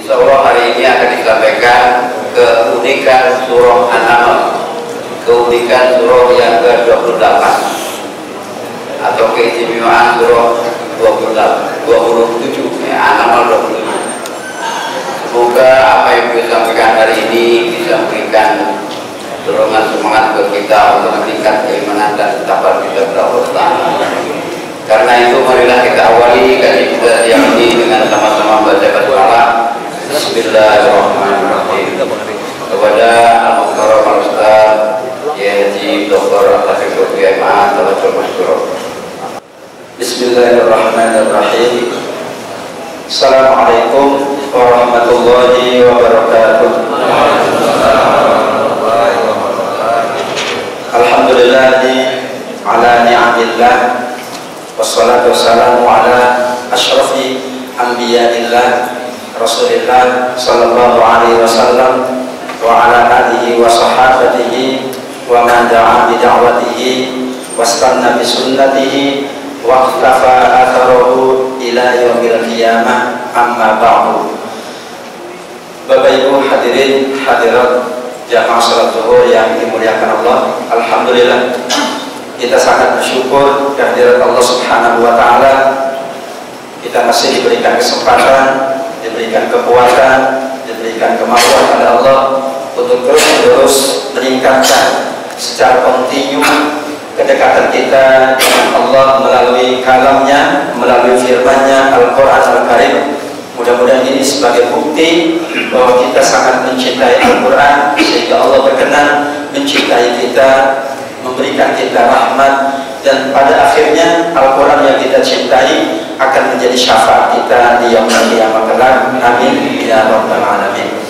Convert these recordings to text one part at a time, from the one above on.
Insya Allah hari ini akan disampaikan keunikan surah An-Naml, keunikan surah yang ke-28 atau keistimewaan surah 27 ya, An-Naml 27. Semoga apa yang bisa sampaikan hari ini bisa memberikan dorongan semangat ke kita untuk meningkat keimanan dan ketakwaan kita kepada Allah Ta'ala. Karena itu marilah kita awali kajian kita siang ini dengan sama-sama baca basmalah. Bismillahirrahmanirrahim. Kepada Al-Muhtaram Al-Ustaz Haji Dr. Al-Tafiq Al-Qiyamah Tawajjul Masyurah. Bismillahirrahmanirrahim. Assalamualaikum warahmatullahi wabarakatuh. Alhamdulillahi ala ni'amillah, wassalatu wassalamu ala ashrafi anbiya'illah Rasulillah sallallahu alaihi wasallam wa ala alihi wa sahabatihi wa man da'a bi da'watihi wastanna bi sunnatihi wa ikhtafa atharahu ila yaumil qiyamah, amma ba'du. Bapak Ibu hadirin hadirat jamaah salat zuhur yang dimuliakan Allah, alhamdulillah kita sangat bersyukur kehadirat Allah Subhanahu wa taala. Kita masih diberikan kesempatan, diberikan kekuatan, diberikan kemampuan oleh Allah untuk terus meningkatkan secara kontinu kedekatan kita dengan Allah melalui kalamnya, melalui firman-Nya Al-Quran Al-Karim. Mudah-mudahan ini sebagai bukti bahwa kita sangat mencintai Al-Quran, sehingga Allah berkenan mencintai kita, memberikan kita rahmat, dan pada akhirnya Al-Quran yang kita cintai akan menjadi syafaat kita di yaumul qiyamah kelak. Amin ya rabbal alamin.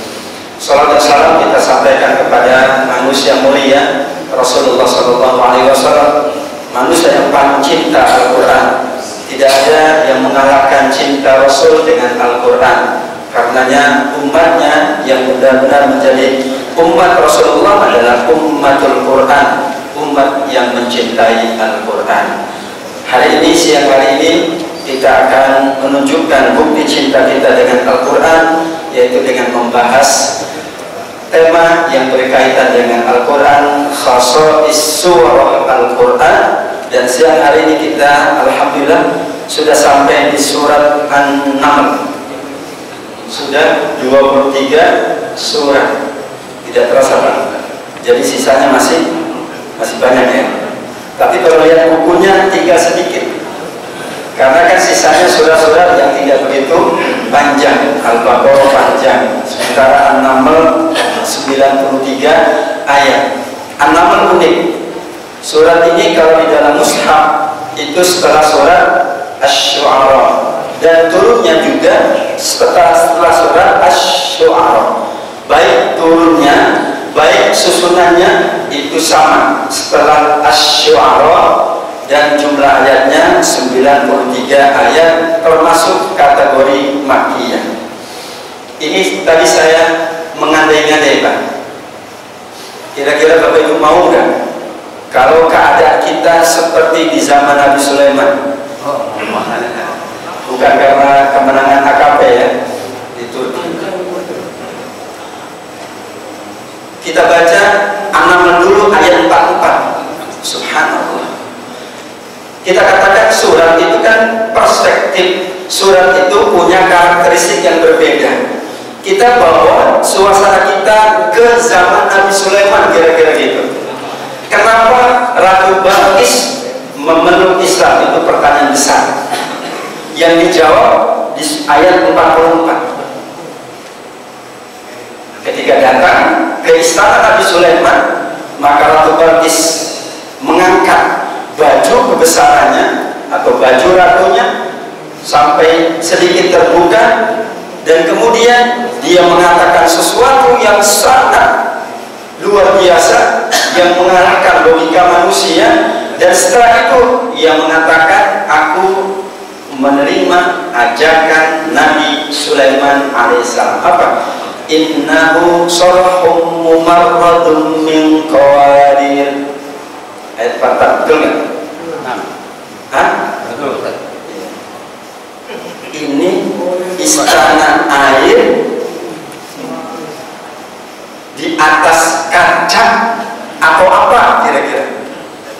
Salam dan salam kita sampaikan kepada manusia mulia Rasulullah sallallahu alaihi wasallam, manusia yang paling cinta Al-Quran. Tidak ada yang mengalahkan cinta Rasul dengan Al-Quran. Karenanya umatnya yang benar-benar menjadi umat Rasulullah adalah ummatul Quran, umat yang mencintai Al-Quran. Hari ini, siang hari ini, kita akan menunjukkan bukti cinta kita dengan Al-Quran, yaitu dengan membahas tema yang berkaitan dengan Al-Quran, khasa'is surah Al-Quran. Dan siang hari ini kita alhamdulillah sudah sampai di surat An-Naml. Sudah 23 surat. Tidak terasa Pak. Jadi sisanya masih banyak ya. Tapi kalau lihat bukunya tinggal sedikit. Karena kan sisanya surat-surat yang tidak begitu panjang. Al-Baqarah panjang. Sementara An-Naml 93 ayat. An-Naml unik. Surat ini kalau di dalam mushaf itu setelah surat Asy-Syu'ara, dan turunnya juga setelah surat Asy-Syu'ara. Baik turunnya, baik susunannya itu sama setelah Asy-Syu'ara, dan jumlah ayatnya 93 ayat, termasuk kategori Makkiyah. Ini tadi saya mengandai-ngandai Pak. Kira-kira Bapak Ibu mau nggak kalau keadaan kita seperti di zaman Nabi Sulaiman? Bukan karena kemenangan AKP ya, itu. Kita baca An-Naml dulu ayat 44. Subhanallah. Kita katakan surat itu kan perspektif. Surat itu punya karakteristik yang berbeda. Kita bawa suasana kita ke zaman Nabi Sulaiman, kira-kira gitu. Kenapa Ratu Balqis memeluk Islam? Itu pertanyaan besar yang dijawab di ayat 44. Ketika datang ke istana Nabi Sulaiman, maka Ratu Balqis mengangkat baju kebesarannya atau baju ratunya sampai sedikit terbuka, dan kemudian dia mengatakan sesuatu yang sangat luar biasa yang mengalahkan logika manusia. Dan setelah itu ia mengatakan, aku menerima ajakan Nabi Sulaiman alaihissalam. Apa? Innahu sarhum mumarradun min qawadir. Ayat 4, betul nggak? Hah? Betul. Ini istana air kaca atau apa kira-kira.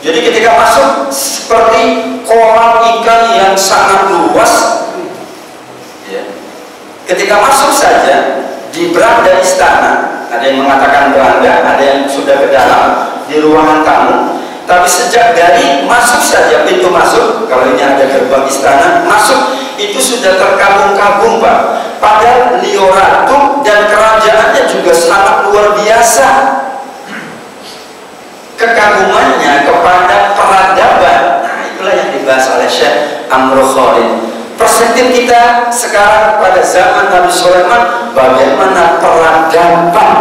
Jadi ketika masuk seperti kolam ikan yang sangat luas, ya. Ketika masuk saja di beranda istana, ada yang mengatakan beranda, ada yang sudah ke dalam di ruangan tamu. Tapi sejak dari masuk saja pintu masuk, kalau ini ada gerbang istana, masuk itu sudah terkagum-kagum Pak. Padahal Lio Ratu dan kerajaannya juga sangat luar biasa. Kekagumannya kepada peradaban. Nah, itulah yang dibahas oleh Syekh Amrul Khalid. Perspektif kita sekarang pada zaman Nabi Sulaiman, bagaimana peradaban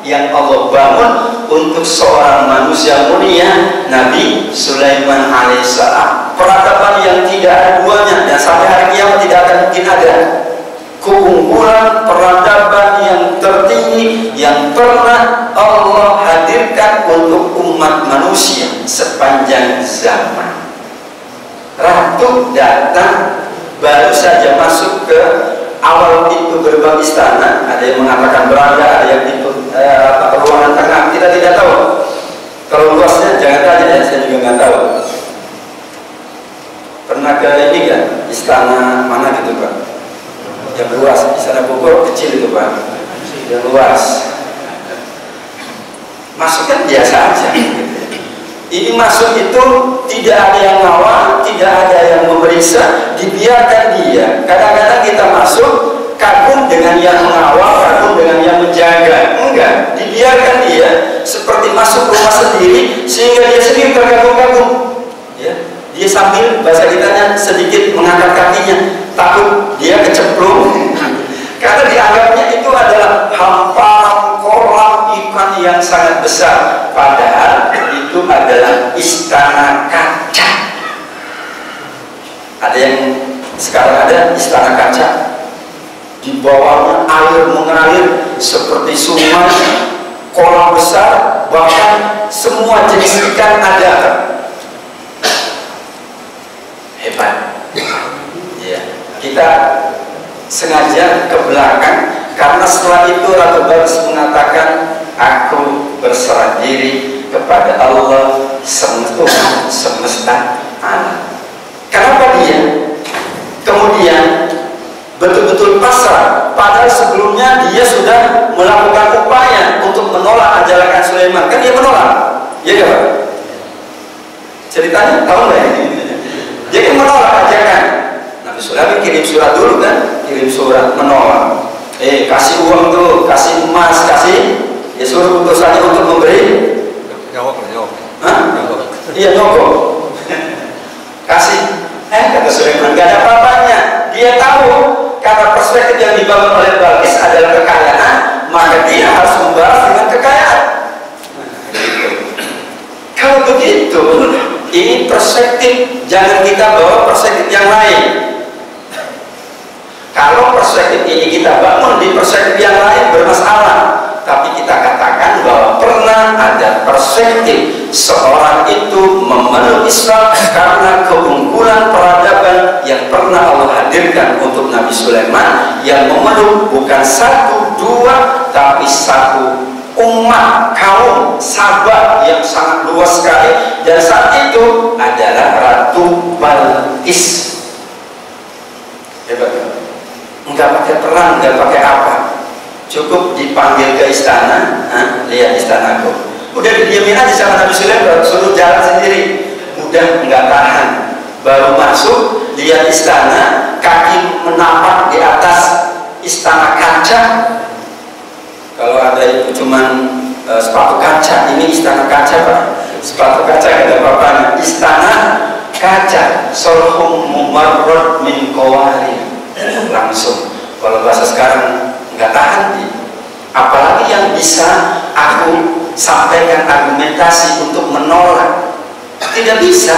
yang Allah bangun untuk seorang manusia mulia Nabi Sulaiman alaihissalam. Peradaban yang tidak ada duanya dan sampai hari kiamat tidak akan mungkin ada. Keunggulan peradaban yang tertinggi yang pernah Allah hadirkan untuk umat manusia sepanjang zaman. Ratu datang baru saja masuk ke awal pintu gerbang istana. Ada yang mengatakan beranda, ada yang pintu ruangan tengah. Kita tidak tahu. Kalau luasnya jangan tanya ya, saya juga nggak tahu. Pernah ke ini kan? Istana mana gitu Pak? Yang luas, istana Bogor kecil itu Pak. Yang luas. Masuk kan biasa aja. Ini masuk itu tidak ada yang ngawal, tidak ada yang memeriksa, dibiarkan dia. Kadang-kadang kita masuk kagum dengan yang mengawal, kagum dengan yang menjaga. Enggak, dibiarkan dia seperti masuk rumah sendiri sehingga dia sendiri terkagum-kagum. Ya, dia sambil bahasa kitanya sedikit mengangkat kakinya, takut dia kecemplung. Karena dianggapnya itu adalah hamparan kolam ikan yang sangat besar. Padahal itu adalah istana kaca. Ada yang sekarang ada istana kaca, di bawahnya air mengalir seperti sungai, kolam besar, bahkan semua jenis ikan ada. Hebat. Ya, kita sengaja ke belakang karena setelah itu Ratu Balqis mengatakan, aku berserah diri kepada Allah semesta alam. Kenapa dia kemudian betul-betul pasrah, padahal sebelumnya dia sudah melakukan upaya untuk menolak ajakan Sulaiman. Kan dia menolak, ya kan Pak? Ceritanya tahu nggak ini? Dia kan menolak ajakan. Nabi Sulaiman kirim surat dulu kan, kirim surat menolak. Kasih uang tuh, kasih emas, kasih, ya suruh utusannya untuk memberi. Nyogok. Hah? Iya nyogok. Kasih. Kata Sulaiman nggak ada apa-apanya. Dia tahu karena perspektif yang dibangun oleh Balqis adalah kekayaan, maka dia harus membalas dengan kekayaan. Kalau begitu, ini perspektif, jangan kita bawa perspektif yang lain. Kalau perspektif ini kita bangun di perspektif yang lain bermasalah. Tapi kita katakan bahwa pernah ada perspektif seorang itu memeluk Islam karena keunggulan peradaban yang pernah Allah hadirkan untuk Nabi Sulaiman, yang memeluk bukan satu, dua, tapi satu umat, kaum, Sabah yang sangat luas sekali. Dan saat itu adalah Ratu Balqis. Hebat kan? Enggak pakai perang, enggak pakai apa, cukup dipanggil ke istana. Lihat istanaku, udah didiamin aja sama Nabi Sulaiman, suruh jalan sendiri, udah enggak tahan. Baru masuk, lihat istana, kaki menapak di atas istana kaca. Kalau ada itu cuman sepatu kaca, ini istana kaca Pak. Sepatu kaca enggak apa-apa. Istana kaca, solhum mumarrad min qawari. Langsung, kalau bahasa sekarang nggak tahan. Apalagi yang bisa aku sampaikan argumentasi untuk menolak. Tidak bisa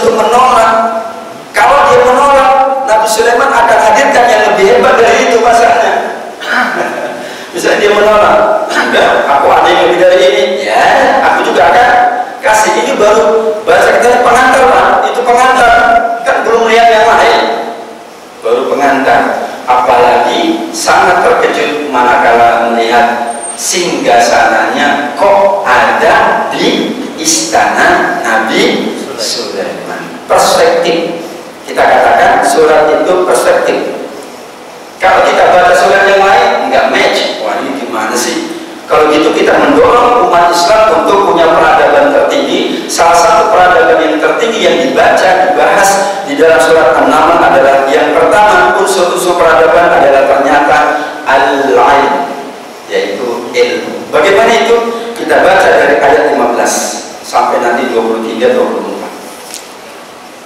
untuk menolak. Kalau dia menolak, Nabi Sulaiman akan hadirkan yang lebih hebat dari itu masalahnya. Misalnya dia menolak, enggak, aku ada yang lebih dari ini, ya aku juga akan kasih. Ini baru bahasa kita pengantar Pak, itu pengantar, kan belum lihat yang lain. Baru pengantar, apalagi sangat terkejut manakala melihat singgasananya kok ada di istana Nabi Sulaiman. Perspektif. Kita katakan surat itu perspektif. Kalau kita baca surat yang lain nggak match. Wah, ini gimana sih? Kalau gitu kita mendorong umat Islam untuk punya peradaban tertinggi. Salah satu peradaban yang tertinggi yang dibahas di dalam surat An-Naml adalah yang pertama, unsur-unsur peradaban adalah ternyata al-ilm, yaitu ilmu. Bagaimana itu? Kita baca dari ayat 15 sampai nanti 23-24.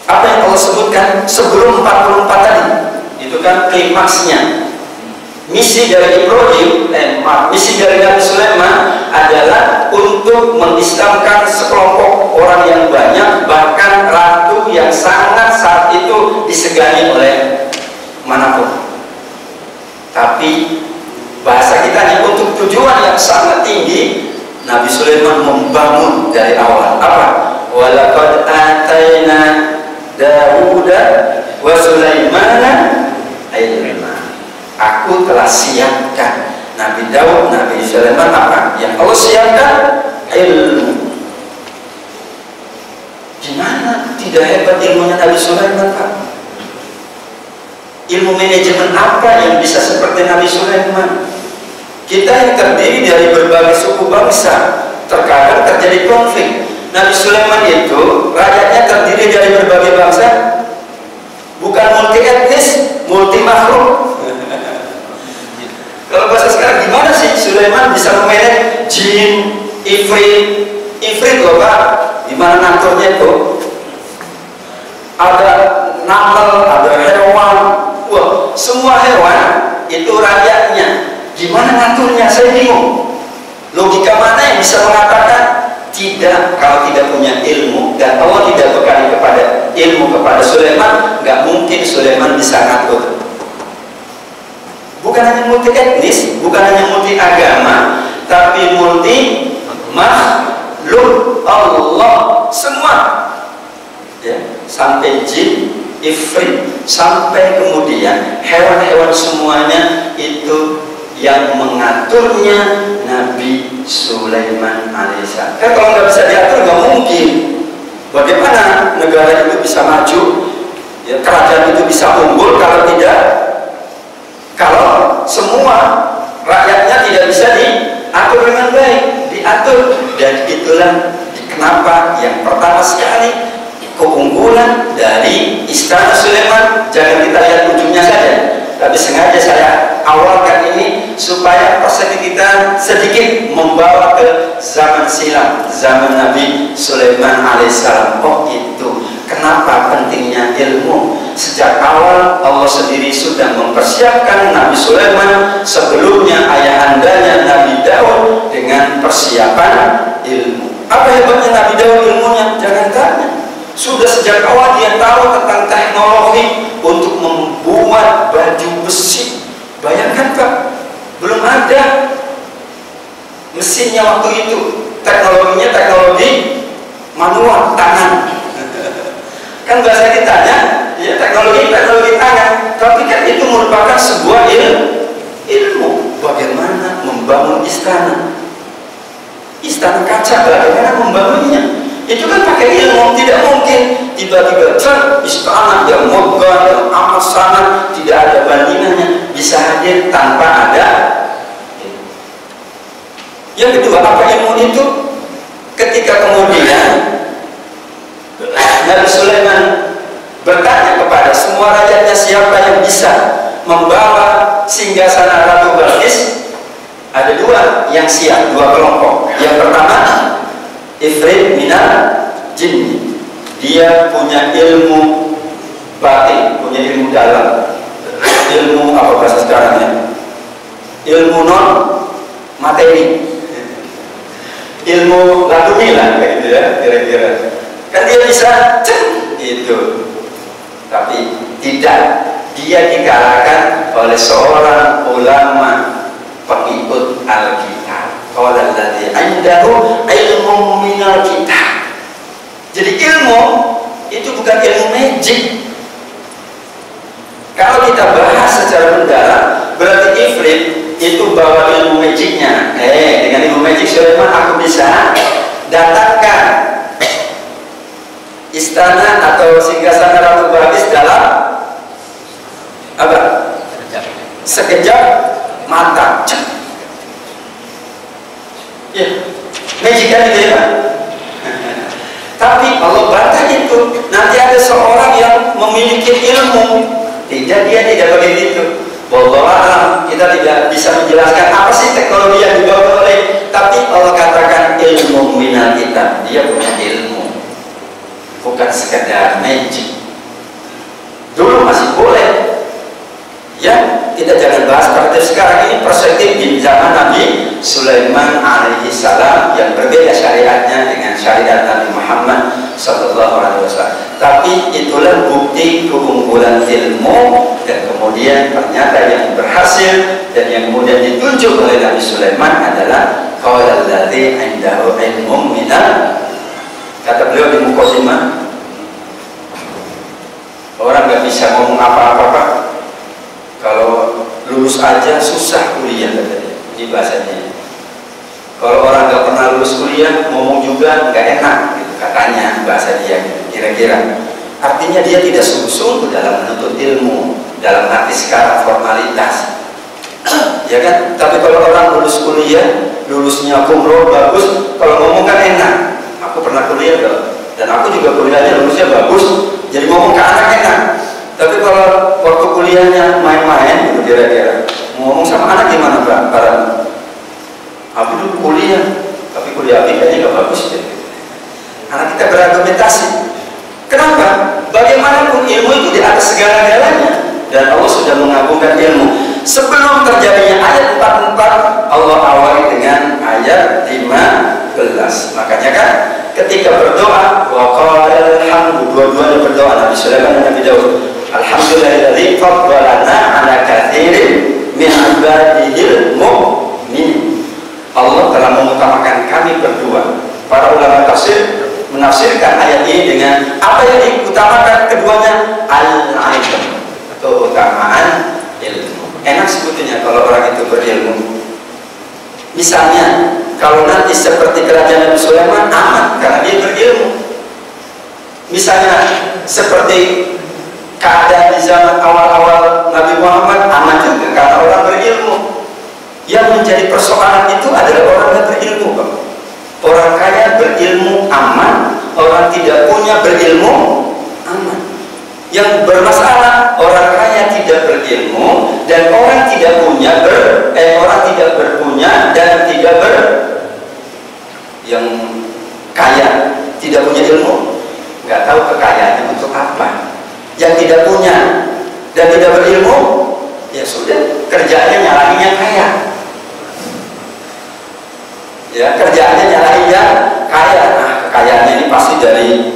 Apa yang Allah sebutkan sebelum 44 tadi? Itu kan klimaksnya. Misi dari misi dari Nabi Sulaiman adalah untuk mengislamkan sekelompok orang yang banyak, bahkan ratu yang sangat saat itu disegani oleh manapun. Tapi bahasa kita nih, untuk tujuan yang sangat tinggi, Nabi Sulaiman membangun dari awal. Apa? Walaqad ataina Dawuda wa Sulaimana ilma. Aku telah siapkan Nabi Daud, Nabi Sulaiman apa? Yang Allah siapkan ilmu. Gimana tidak hebat ilmunya Nabi Sulaiman, Pak? Ilmu manajemen apa yang bisa seperti Nabi Sulaiman? Kita yang terdiri dari berbagai suku bangsa, terkadang terjadi konflik. Nabi Sulaiman itu rakyatnya terdiri dari berbagai bangsa, bukan multi etnis, multi makhluk. Kalau bahasa sekarang gimana sih Sulaiman bisa memanage jin, ifrit loh Pak, gimana ngaturnya itu? Ada namal, ada hewan, wah semua hewan itu rakyatnya. Gimana ngaturnya? Saya bingung. Logika mana yang bisa mengatakan tidak kalau tidak punya ilmu, dan Allah tidak bekali kepada ilmu kepada Sulaiman, nggak mungkin Sulaiman bisa ngatur. Bukan hanya multi etnis, bukan hanya multi agama, tapi multi makhluk Allah semua, ya, sampai jin, ifrit, sampai kemudian hewan-hewan semuanya itu yang mengaturnya Nabi Sulaiman alaihissalam. Kan kalau nggak bisa diatur nggak mungkin. Bagaimana negara itu bisa maju, ya, kerajaan itu bisa unggul kalau tidak? Kalau semua rakyatnya tidak bisa diatur dengan baik, diatur. Dan itulah kenapa yang pertama sekali keunggulan dari istana Sulaiman. Jangan kita lihat ujungnya saja, tapi sengaja saya awalkan ini supaya perspektif kita sedikit membawa ke zaman silam, zaman Nabi Sulaiman alaihissalam. Oh itu kenapa pentingnya ilmu. Sejak awal Allah sendiri sudah mempersiapkan Nabi Sulaiman, sebelumnya ayahandanya Nabi Daud dengan persiapan ilmu. Apa hebatnya Nabi Daud ilmunya? Jangan tanya. Sudah sejak awal dia tahu tentang teknologi untuk membuat baju besi. Bayangkan Pak, belum ada mesinnya waktu itu. Teknologinya teknologi manual, tangan. Kan bahasa kitanya, ya, teknologi tangan. Tapi kan itu merupakan sebuah ilmu. Bagaimana membangun istana kaca, bagaimana membangunnya? Itu kan pakai ilmu. Tidak mungkin tiba-tiba istana yang megah, yang amat sangat, tidak ada bandingannya bisa hadir tanpa ada. Yang kedua, apa ilmu itu? Ketika kemudian Nabi Sulaiman bertanya kepada semua rakyatnya, siapa yang bisa membawa singgasana Ratu Balqis? Ada dua yang siap, dua kelompok. Yang pertama, Ifrit minal jin. Dia punya ilmu batin, punya ilmu dalam. Ilmu apa bahasa sekarangnya? Ilmu non materi. Ilmu laduni lah, kayak gitu ya, kira-kira. Kan dia bisa itu. Tapi tidak, dia dikalahkan oleh seorang ulama pengikut Alkitab. Qala alladzi indahu ilmu minal kitab. Jadi ilmu itu bukan ilmu magic. Kalau kita bahas secara mendalam, berarti Ifrit itu bawa ilmu magicnya. Dengan ilmu magic Sulaiman aku bisa datangkan istana atau singgasana Ratu Balqis dalam apa? Sekejap mata. Ya, magic kan itu ya. Tapi Allah bantah itu. Nanti ada seorang yang memiliki ilmu, dia tidak begitu. Wallahu a'lam, kita tidak bisa menjelaskan apa sih teknologi yang dibawa oleh. Tapi Allah katakan ilmu minal kitab, dia punya ilmu, bukan sekedar magic. Dulu masih boleh, ya kita jangan bahas perspektif sekarang ini, perspektif di zaman Nabi Sulaiman alaihi salam yang berbeda syariatnya dengan syariat Nabi Muhammad sallallahu alaihi wasallam. Tapi itulah bukti keunggulan ilmu, dan kemudian ternyata yang berhasil dan yang kemudian ditunjuk oleh Nabi Sulaiman adalah qala allazi indahu ilmun minal, kata beliau di Muqaddimah, orang nggak bisa ngomong apa-apa Pak, kalau lulus aja susah kuliah katanya. Ini bahasanya. Kalau orang nggak pernah lulus kuliah, ngomong juga nggak enak, gitu, katanya bahasa dia. Kira-kira artinya dia tidak sungguh-sungguh dalam menuntut ilmu, dalam arti sekarang formalitas, ya kan? Tapi kalau orang lulus kuliah, lulusnya kumro bagus, kalau ngomong kan enak. Aku pernah kuliah loh, dan aku juga kuliahnya lulusnya bagus, jadi ngomong ke anak enak. Tapi kalau waktu kuliahnya main-main, gitu kira-kira ngomong sama anak gimana Pak? Aku dulu kuliah, tapi kuliah kayaknya nggak bagus deh. Anak kita berargumentasi. Kenapa? Bagaimanapun ilmu itu di atas segala-galanya, dan Allah sudah mengagungkan ilmu. Sebelum terjadinya ayat 44, Allah awali dengan ayat 15. Makanya kan ketika berdoa, wa qala alhamdu, dua-duanya berdoa, Nabi Sulaiman dan Nabi Daud, alhamdulillahilladzi faddalana ala katsirin min ibadihil mu'minin. Allah telah mengutamakan kami berdua. Para ulama tafsir menafsirkan ayat ini dengan apa yang diutamakan keduanya, al-ilm, keutamaan ilmu. Enak sebetulnya kalau orang itu berilmu. Misalnya kalau nanti seperti kerajaan Nabi Sulaiman, aman karena dia berilmu. Misalnya seperti keadaan di zaman awal-awal Nabi Muhammad, aman juga karena orang berilmu. Yang menjadi persoalan itu adalah orang yang berilmu, Pak. Orang kaya berilmu aman, orang tidak punya berilmu aman. Yang bermasalah orang kaya tidak berilmu dan orang tidak punya orang tidak berpunya dan tidak yang kaya tidak punya ilmu, nggak tahu kekayaannya untuk apa. Yang tidak punya dan tidak berilmu, ya sudah kerjanya nyalahin yang kaya. Ya, kerjaannya nyalahin yang kaya. Nah, kekayaannya ini pasti dari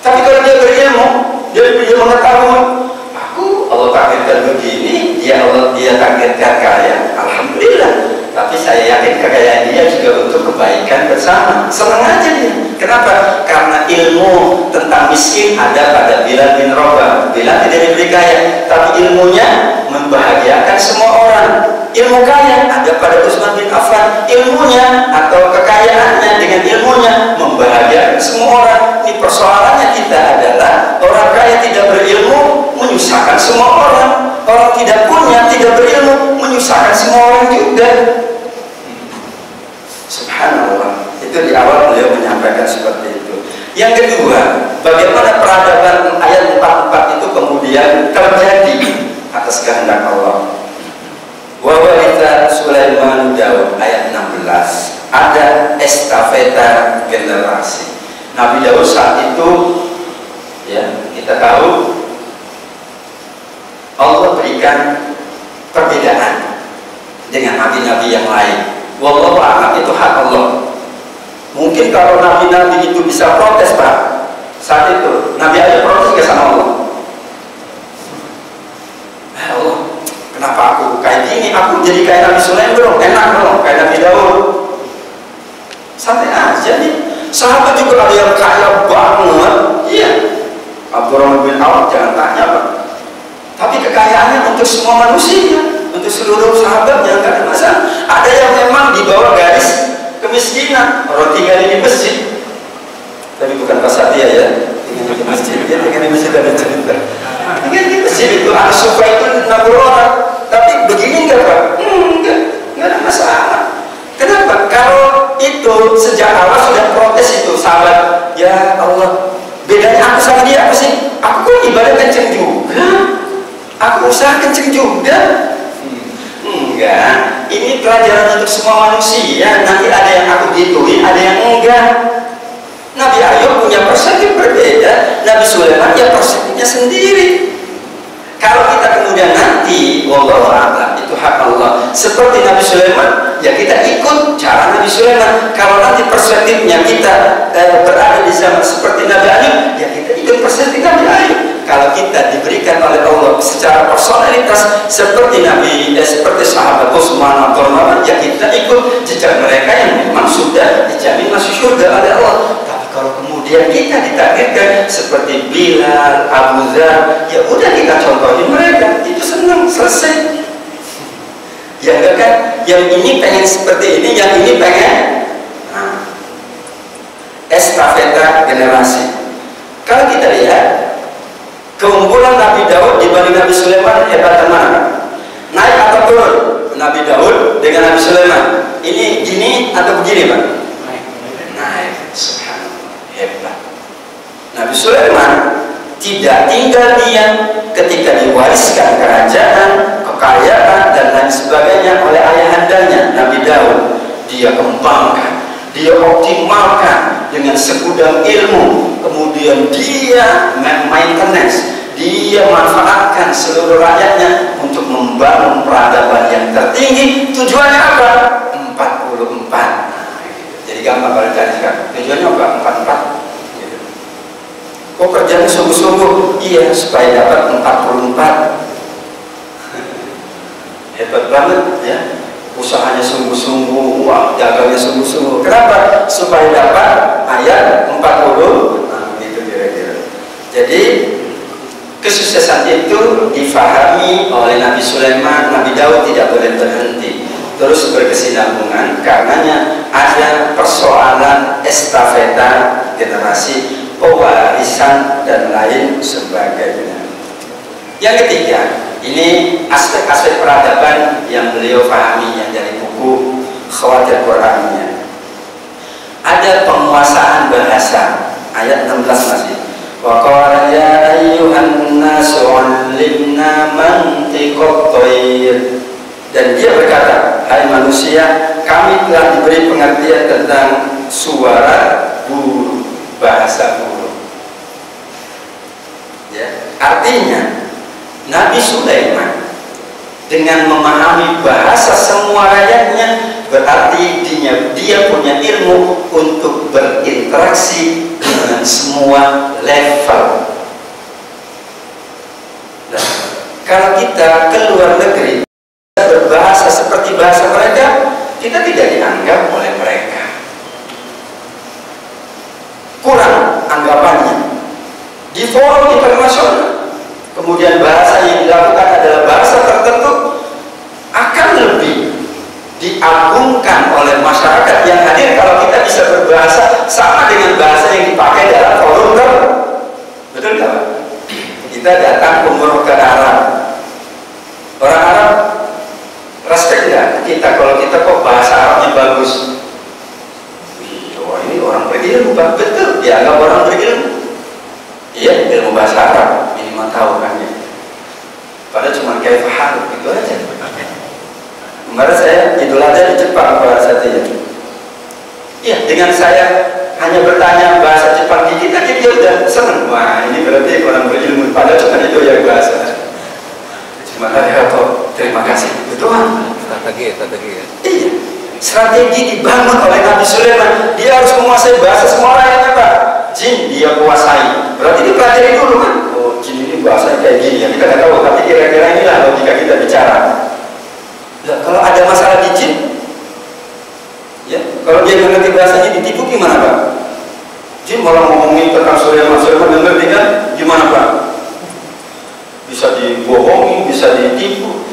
Tapi kalau dia berilmu, dia mengetahui, aku Allah takdirkan begini, dia takdirkan kaya, alhamdulillah. Tapi saya yakin kekayaan dia juga untuk kebaikan bersama. Senang aja dia. Kenapa? Karena ilmu tentang miskin ada pada Bilal bin Rabah. Bilal tidak diberi kaya, tapi ilmunya membahagiakan semua orang. Ilmu kaya ada pada Utsman bin Affan. Ilmunya atau kekayaannya dengan ilmunya membahagiakan semua orang. Ini persoalannya kita adalah orang kaya tidak berilmu menyusahkan semua orang. Orang tidak punya, tidak berilmu menyusahkan semua orang juga. Subhanallah. Itu di awal beliau menyampaikan seperti itu. Yang kedua, bagaimana peradaban ayat 44 itu kemudian terjadi atas kehendak Allah. Wa waritha Sulaiman Daud, ayat 16. Ada estafeta generasi. Nabi Daud saat itu, ya kita tahu, Allah berikan perbedaan dengan nabi-nabi yang lain. Wallahu a'lam, itu hak Allah. Mungkin kalau nabi-nabi itu bisa protes, Pak, saat itu Nabi aja protes ke sama Allah. Allah, kenapa aku kayak gini? Aku jadi kayak Nabi Sulaiman dong, enak dong, kayak Nabi Daud. Santai aja nih. Sahabat juga ada yang kaya banget, iya. Abdurrahman bin Auf jangan tanya, Pak. Tapi kekayaannya untuk semua manusia, untuk seluruh sahabatnya, nggak ada masalah. Ada yang memang di bawah garis kemiskinan, orang tinggal di masjid, tapi bukan pasar dia ya, tinggal di masjid, dia tinggal di masjid ada cerita. Tinggal di masjid itu anak suka itu 60 orang, tapi begini enggak Pak? Enggak ada masalah. Kenapa? Kalau itu sejak awal sudah protes itu sahabat, ya Allah, bedanya aku sama dia apa sih? Aku kok ibadah kenceng juga, aku usaha kenceng juga. Enggak, ini pelajaran untuk semua manusia. Nanti ada yang aku gituin, ada yang enggak. Nabi Ayub punya perspektif berbeda, Nabi Sulaiman ya perspektifnya sendiri. Kalau kita kemudian nanti, wallahu a'lam, itu hak Allah. Seperti Nabi Sulaiman, ya kita ikut cara Nabi Sulaiman. Kalau nanti perspektifnya kita berada di zaman seperti Nabi Ayub, ya kita ikut perspektif Nabi Ayub. Kalau kita diberikan oleh Allah secara personalitas seperti seperti sahabat Utsman atau Umar, ya kita ikut jejak mereka yang memang sudah dijamin masuk surga oleh Allah. Kalau kemudian kita ditakdirkan seperti Bilal, Abu Dzar, ya udah kita contohin mereka, itu senang, selesai. Ya enggak kan? Yang ini pengen seperti ini, yang ini pengen estafeta generasi. Kalau kita lihat keunggulan Nabi Daud dibanding Nabi Sulaiman hebat mana? Naik atau turun? Nabi Daud dengan Nabi Sulaiman. Ini gini atau begini Pak? Naik. Hebat. Nabi Sulaiman tidak tinggal diam ketika diwariskan kerajaan, kekayaan dan lain sebagainya oleh ayahandanya Nabi Daud. Dia kembangkan, dia optimalkan dengan segudang ilmu, kemudian dia maintenance, dia manfaatkan seluruh rakyatnya untuk membangun peradaban yang tertinggi. Tujuannya apa? 44. Jadi gampang kalau dicarikan. Tujuannya apa? 44. Gitu. Oh kerjanya sungguh-sungguh. Iya, supaya dapat 44. Hebat banget ya. Usahanya sungguh-sungguh, wah, dagangnya sungguh-sungguh. Kenapa? Supaya dapat ayat 40. Nah, gitu kira-kira. Jadi kesuksesan itu difahami oleh Nabi Sulaiman. Nabi Daud tidak boleh berhenti, terus berkesinambungan, karenanya ada persoalan estafeta generasi, pewarisan dan lain sebagainya. Yang ketiga, ini aspek-aspek peradaban yang beliau pahami yang dari buku Khawatir Qur'annya. Ada penguasaan bahasa, ayat 16 masih. Wa qala ya ayyuhan nasu 'allimna mantiqat thair. Dan dia berkata, hai manusia, kami telah diberi pengertian tentang suara burung, bahasa burung. Ya, artinya Nabi Sulaiman dengan memahami bahasa semua rakyatnya, berarti dia punya ilmu untuk berinteraksi dengan semua level. Nah, kalau kita keluar negeri berbahasa seperti bahasa mereka, kita tidak dianggap oleh mereka. Kurang anggapannya. Di forum internasional, kemudian bahasa yang dilakukan adalah bahasa tertentu, akan lebih diagungkan oleh masyarakat yang hadir kalau kita bisa berbahasa sama dengan bahasa yang dipakai dalam forum tertentu. Betul nggak? Kita datang umroh ke Arab, orang Arab respect nggak kita kalau kita kok bahasa Arabnya bagus? Wah, ini orang berilmu, betul, dianggap orang berilmu. Iya, ilmu bahasa Arab minimal tahu kan ya. Padahal cuma kayak paham gitu aja. Kemarin saya Idul Adha di Jepang bahasa dia. Iya, dengan saya hanya bertanya bahasa Jepang dikit aja dia udah seneng. Wah, ini berarti orang berilmu. Padahal cuma itu ya bahasa. Terima kasih. Betul. Strategi ya. Iya. Strategi dibangun oleh Nabi Sulaiman. Dia harus menguasai bahasa semua rakyatnya Pak. Jin dia kuasai. Berarti dipelajari dulu kan. Oh, jin ini bahasanya kayak gini ya. Kita nggak tahu, tapi kira-kira inilah logika kita bicara. Nah, kalau ada masalah di jin, ya, kalau dia mengerti bahasanya ditipu gimana Pak? Jin malah ngomongin tentang Sulaiman ngerti kan? Gimana Pak? Bisa dibohongi, bisa ditipu.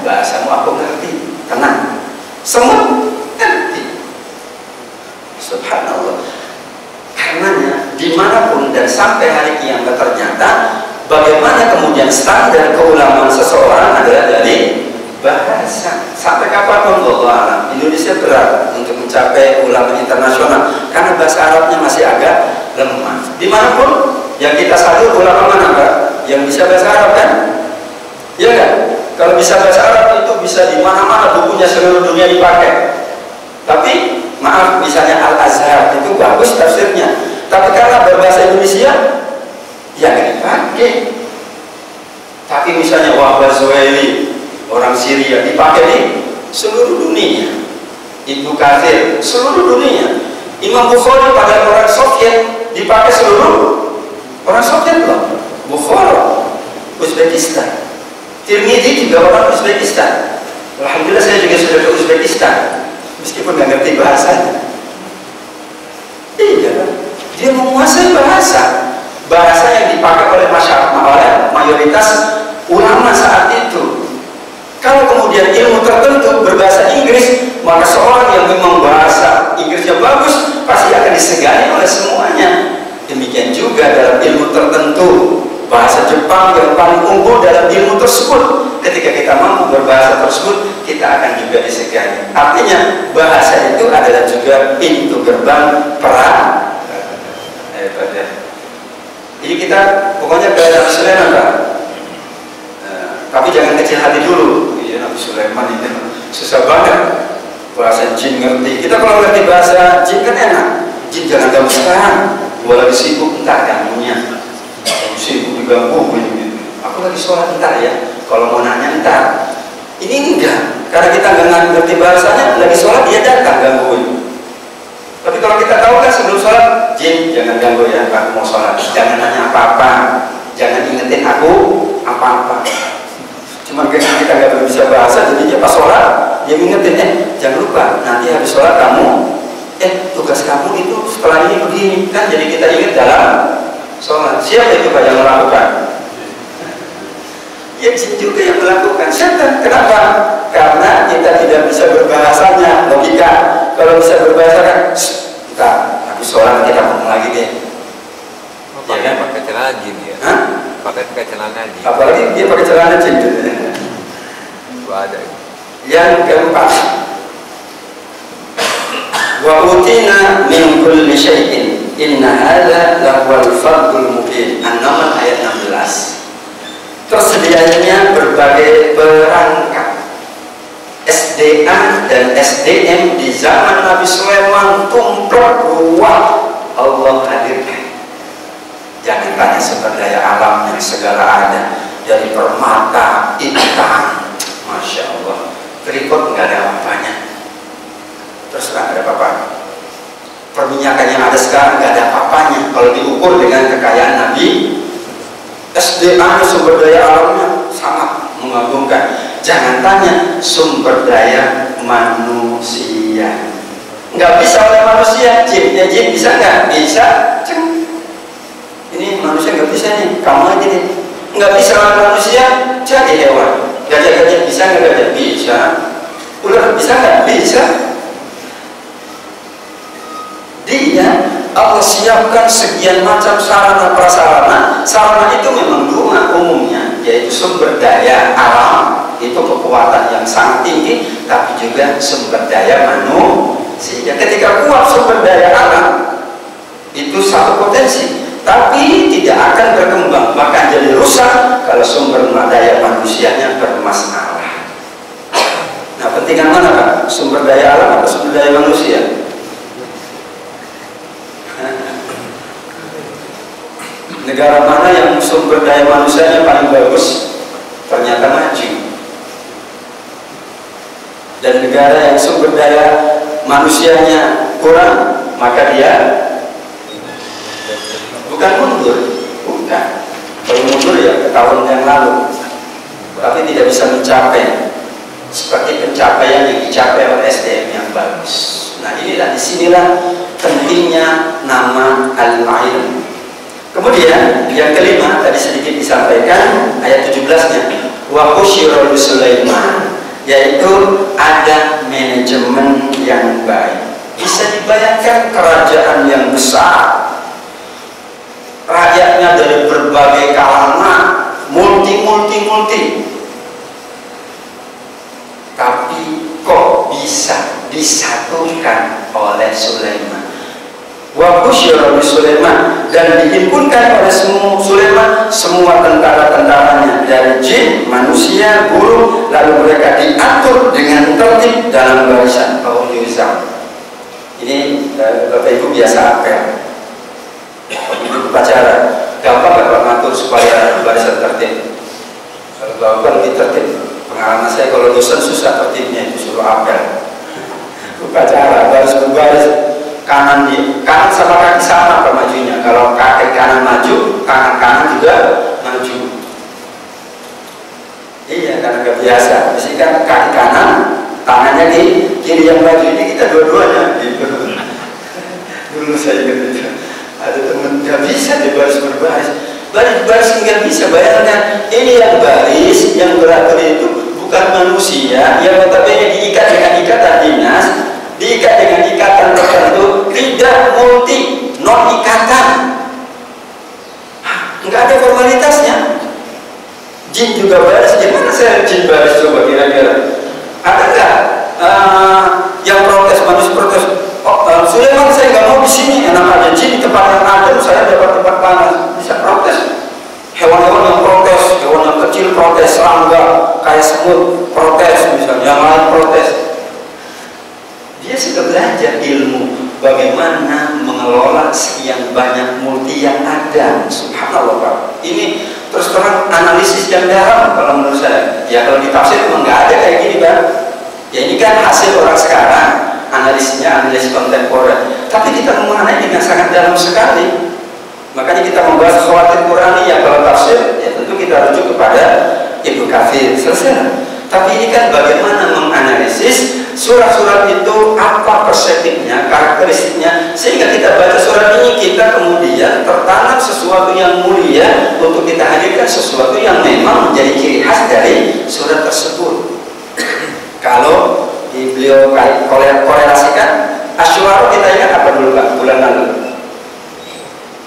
Bahasa bahasamu aku ngerti, tenang. Semut ngerti. Subhanallah. Karenanya dimanapun dan sampai hari kiamat ternyata bagaimana kemudian standar keulamaan seseorang adalah dari bahasa. Sampai kapanpun Allah alam, Indonesia berat untuk mencapai ulama internasional karena bahasa Arabnya masih agak lemah. Dimanapun yang kita salut ulama mana Pak? Yang bisa bahasa Arab kan? Iya kan? Kalau bisa bahasa Arab itu bisa di mana-mana, bukunya seluruh dunia dipakai. Tapi maaf, misalnya Al-Azhar itu bagus tafsirnya, tapi karena berbahasa Indonesia ya nggak dipakai. Tapi misalnya Wahbah Zuhaili orang Syria dipakai di seluruh dunia. Ibnu Katsir seluruh dunia. Imam Bukhari pada orang Soviet dipakai seluruh orang Soviet loh. Bukhara Uzbekistan. Tirmidzi juga orang Uzbekistan. Alhamdulillah saya juga sudah ke Uzbekistan meskipun nggak ngerti bahasanya. Iya, dia menguasai bahasa. Bahasa yang dipakai oleh masyarakat, oleh mayoritas ulama saat itu. Kalau kemudian ilmu tertentu berbahasa Inggris, maka seorang yang memang bahasa Inggrisnya bagus pasti akan disegani oleh semuanya. Demikian juga dalam ilmu tertentu, bahasa Jepang yang paling unggul dalam ilmu tersebut, ketika kita mampu berbahasa tersebut, kita akan juga disegani. Artinya bahasa itu adalah juga pintu gerbang perang. Jadi kita pokoknya ke Nabi Sulaiman Pak. Tapi jangan kecil hati dulu. Iya, Nabi Sulaiman itu susah banget bahasa jin ngerti. Kita kalau ngerti bahasa jin kan enak. Jin jangan ganggu sekarang. Gua lagi sibuk, entar ganggunya. Sibuk diganggu gitu. Aku lagi sholat entar ya. Kalau mau nanya entar. Ini enggak. Karena kita nggak ngerti bahasanya, lagi sholat dia datang gangguin. Tapi kalau kita tahu kan sebelum sholat, jin jangan ganggu ya, aku mau sholat. Jangan nanya apa-apa. Jangan ingetin aku apa-apa. Cuma kita nggak bisa bahasa, jadinya pas sholat dia ingetin, jangan lupa nanti habis sholat kamu, tugas kamu itu setelah ini begini kan, jadi kita ingat dalam sholat. Siapa itu Pak yang melakukan? Ya jin juga yang melakukan. Setan. Kenapa? Karena kita tidak bisa berbahasanya. Logika. Kalau bisa berbahasa kan, kita habis sholat kita ngomong lagi deh. Ya kan pakai celana jin ya. Hah? Pakai celana jin. Apalagi dia pakai celana jin. Ada. Yang keempat, wa utina min kulli syai'in inna hadza lahwal fadlul mubin. An-Naml ayat 16. Tersedianya berbagai perangkat SDA dan SDM di zaman Nabi Sulaiman tumplek ruwet Allah hadirkan. Jangan tanya sumber daya alam yang segala ada, dari permata, intan, masya Allah, freeport nggak ada apa-apanya, terus nggak ada apa-apa. Perminyakan yang ada sekarang nggak ada apa-apanya kalau diukur dengan kekayaan Nabi. SDA sumber daya alamnya sangat mengagumkan. Jangan tanya sumber daya manusia, nggak bisa oleh manusia. Jin bisa nggak? Bisa. Ini manusia nggak bisa nih, kamu aja nih. Nggak bisa oleh manusia, jadi hewan. Gajah bisa nggak gajah? Bisa. Ular bisa nggak? Bisa. Dia Allah siapkan sekian macam sarana prasarana. Sarana itu memang dua umumnya, yaitu sumber daya alam, itu kekuatan yang sangat tinggi, tapi juga sumber daya manusia. Ketika kuat sumber daya alam, itu satu potensi, tapi tidak akan berkembang, bahkan jadi rusak kalau sumber daya manusianya bermasalah. Nah, pentingan mana Pak? Sumber daya alam atau sumber daya manusia? Negara mana yang sumber daya manusianya paling bagus ternyata maju, dan negara yang sumber daya manusianya kurang maka dia bukan mundur, bukan. Kalau mundur ya ke tahun yang lalu, tapi tidak bisa mencapai seperti pencapaian yang dicapai oleh SDM yang bagus. Nah, disinilah pentingnya nama al-ilm. Kemudian yang kelima tadi sedikit disampaikan ayat 17-nya, wa usyira Sulaiman yaitu ada manajemen yang baik. Bisa dibayangkan kerajaan yang besar, rakyatnya dari berbagai kalangan, multi, tapi kok bisa disatukan oleh Sulaiman. Wa busyira bi Sulaiman, dan dihimpunkan oleh Sulaiman semua tentara-tentaranya dari jin, manusia, burung, lalu mereka diatur dengan tertib dalam barisan Paulizam. Ini Bapak Ibu biasa apel, begitu upacara, gampang Bapak ngatur supaya barisan tertib. Kalau Bapak lebih tertib, pengalaman saya kalau dosen susah tertibnya, itu suruh apel. Upacara baris berbaris, kanan sama kaki sama majunya. Kalau kaki kanan maju, kanan juga maju. Iya, karena gak biasa. Mesti kan kaki kanan, tangannya di kiri yang maju. Ini kita dua-duanya gitu. Dulu saya gitu, ada temen gak bisa di baris berbaris. Baris nggak bisa. Bayangkan, ini yang baris, yang beratur itu bukan manusia yang notabene diikat dengan ikatan dinas, diikat dengan ikatan tertentu, tidak multi, non ikatan, nggak ada formalitasnya. Jin juga baris. Gimana saya jin baris coba kira-kira? Ada nggak yang protes, manusia protes? Sulaiman, saya nggak mau di sini, enak aja jin di tempat yang adem, saya dapat tempat panas. Bisa protes. Hewan-hewan yang protes, hewan yang kecil protes, serangga kayak semut protes, misalnya yang lain protes. Dia sudah belajar ilmu bagaimana mengelola sekian banyak multi yang ada. Subhanallah Pak. Ini terus terang analisis yang dalam kalau menurut saya. Ya kalau ditafsir memang nggak ada kayak gini Pak. Ya ini kan hasil orang sekarang, analisisnya analisis kontemporer. Tapi kita memaknai dengan sangat dalam sekali. Makanya kita membahas khawatir Qurani ya, kalau tafsir ya tentu kita rujuk kepada Ibnu Katsir, selesai. Tapi ini kan bagaimana menganalisis surat-surat itu, apa perspektifnya, karakteristiknya, sehingga kita baca surat ini kita kemudian tertanam sesuatu yang mulia untuk kita hadirkan sesuatu yang memang menjadi ciri khas dari surat tersebut. Kalau beliau korelasikan Asyura, kita ingat apa dulu Pak bulan lalu?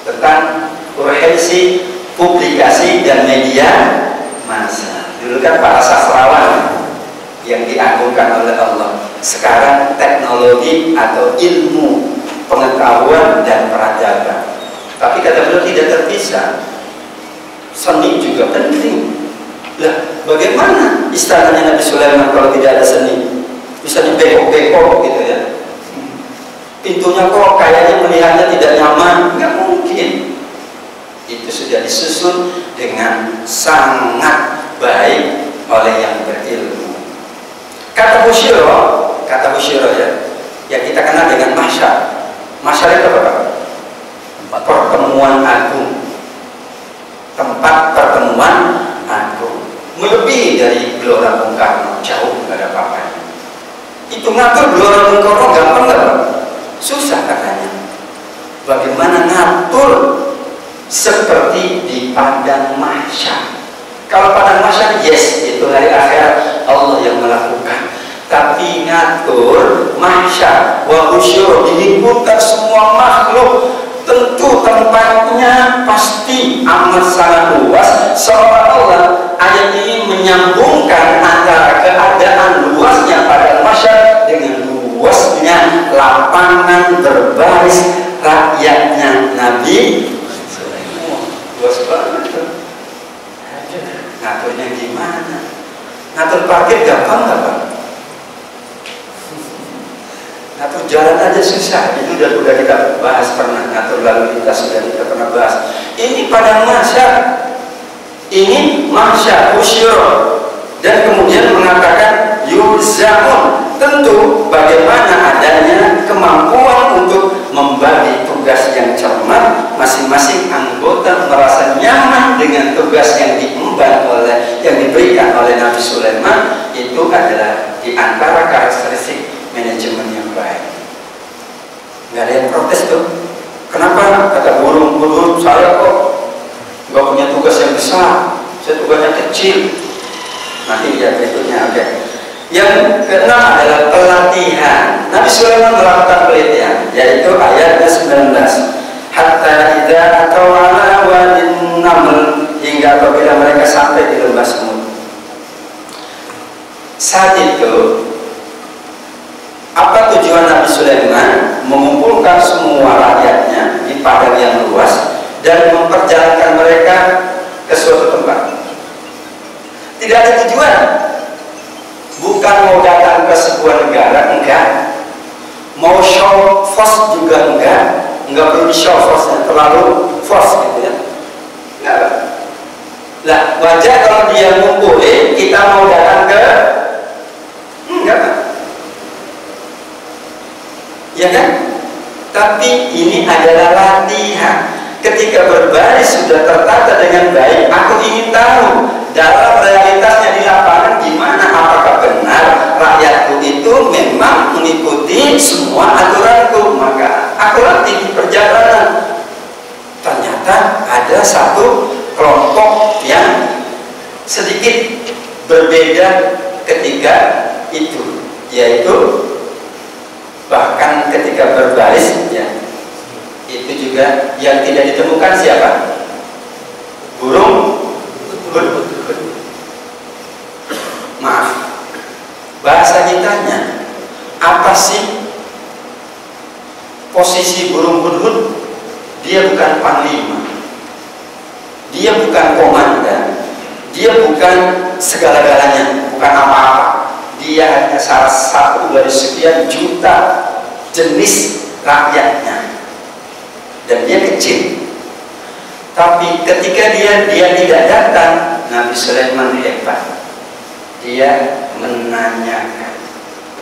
Tentang urgensi publikasi dan media massa. Dulu kan para sastrawan yang diagungkan oleh Allah. Sekarang teknologi atau ilmu pengetahuan dan peradaban. Tapi kata beliau tidak terpisah. Seni juga penting. Lah, bagaimana istananya Nabi Sulaiman kalau tidak ada seni? Bisa dibekok-bekok gitu ya. Pintunya kok kayaknya melihatnya tidak nyaman, nggak mungkin. Itu sudah disusun dengan sangat baik oleh yang berilmu. Kata Busyiro ya, yang kita kenal dengan mahsyar. Mahsyar itu apa? Tempat pertemuan agung. Tempat pertemuan agung. Melebihi dari Gelora Bung Karno, jauh nggak ada apa-apanya. Itu ngatur Gelora Bung Karno gampang nggak Pak? Susah katanya. Bagaimana ngatur seperti di padang mahsyar? Kalau padang mahsyar, yes, itu hari akhirat Allah yang melakukan. Tapi ngatur mahsyar, wa husyur, dihimpunkan semua makhluk, tentu tempatnya pasti amat sangat luas. Seolah-olah ayat ini menyambungkan antara keadaan luasnya padang mahsyar dengan luasnya lapangan berbaris rakyatnya Nabi Sulaiman. Luas banget tuh. Ngaturnya gimana? Ngatur parkir gampang nggak Pak? Ngatur jalan aja susah. Itu udah kita bahas pernah. Ngatur lalu lintas sudah kita pernah bahas. Ini padang mahsyar. Ini mahsyar usyur. Dan kemudian mengatakan yulzamun. Tentu bagaimana adanya kemampuan untuk membagi tugas yang cermat, masing-masing anggota merasa nyaman dengan tugas yang diemban yang diberikan oleh Nabi Sulaiman. Itu adalah di antara karakteristik manajemen yang baik. Nggak ada yang protes tuh. Kenapa? Kata burung, saya kok nggak punya tugas yang besar, saya tugasnya kecil. Nanti lihat berikutnya, oke. Yang keenam adalah pelatihan. Nabi Sulaiman melakukan pelatihan, yaitu ayatnya 19. Hatta idza ataw ala wadin naml, hingga apabila mereka sampai di lembah semut. Saat itu, apa tujuan Nabi Sulaiman? Mengumpulkan semua rakyatnya di padang yang luas dan memperjalankan mereka ke suatu tempat. Tidak ada tujuan. Bukan mau datang ke sebuah negara, enggak. Mau show force juga enggak perlu di show force, terlalu force gitu ya. Enggak. Lah, wajar kalau dia ngumpulin, kita mau datang ke enggak. Ya kan? Tapi ini adalah latihan. Ketika berbaris sudah tertata dengan baik, aku ingin tahu dalam realitasnya di lapangan gimana, apakah benar rakyatku itu memang mengikuti semua aturanku. Maka aku latih di perjalanan. Ternyata ada satu kelompok yang sedikit berbeda ketika itu, yaitu bahkan ketika berbaris ya, itu juga yang tidak ditemukan siapa? Burung hudhud. Maaf, bahasa kitanya apa sih posisi burung hudhud? Dia bukan panglima, dia bukan komandan, dia bukan segala-galanya, bukan apa-apa. Dia hanya salah satu dari sekian juta jenis rakyatnya. Dan dia kecil. Tapi ketika dia tidak datang, Nabi Sulaiman hebat. Dia menanyakan.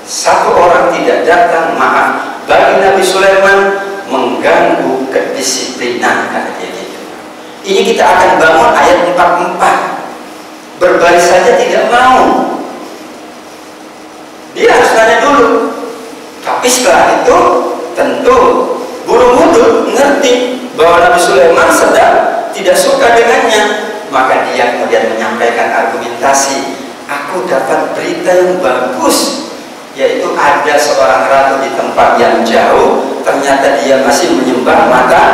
Satu orang tidak datang, maaf, bagi Nabi Sulaiman mengganggu kedisiplinan, kata dia gitu. Ini kita akan bangun ayat 44. Berbaris saja tidak mau. Dia harus tanya dulu. Tapi setelah itu tentu burung hudhud ngerti bahwa Nabi Sulaiman sedang tidak suka dengannya. Maka dia kemudian menyampaikan argumentasi. Aku dapat berita yang bagus, yaitu ada seorang ratu di tempat yang jauh. Ternyata dia masih menyembah mata.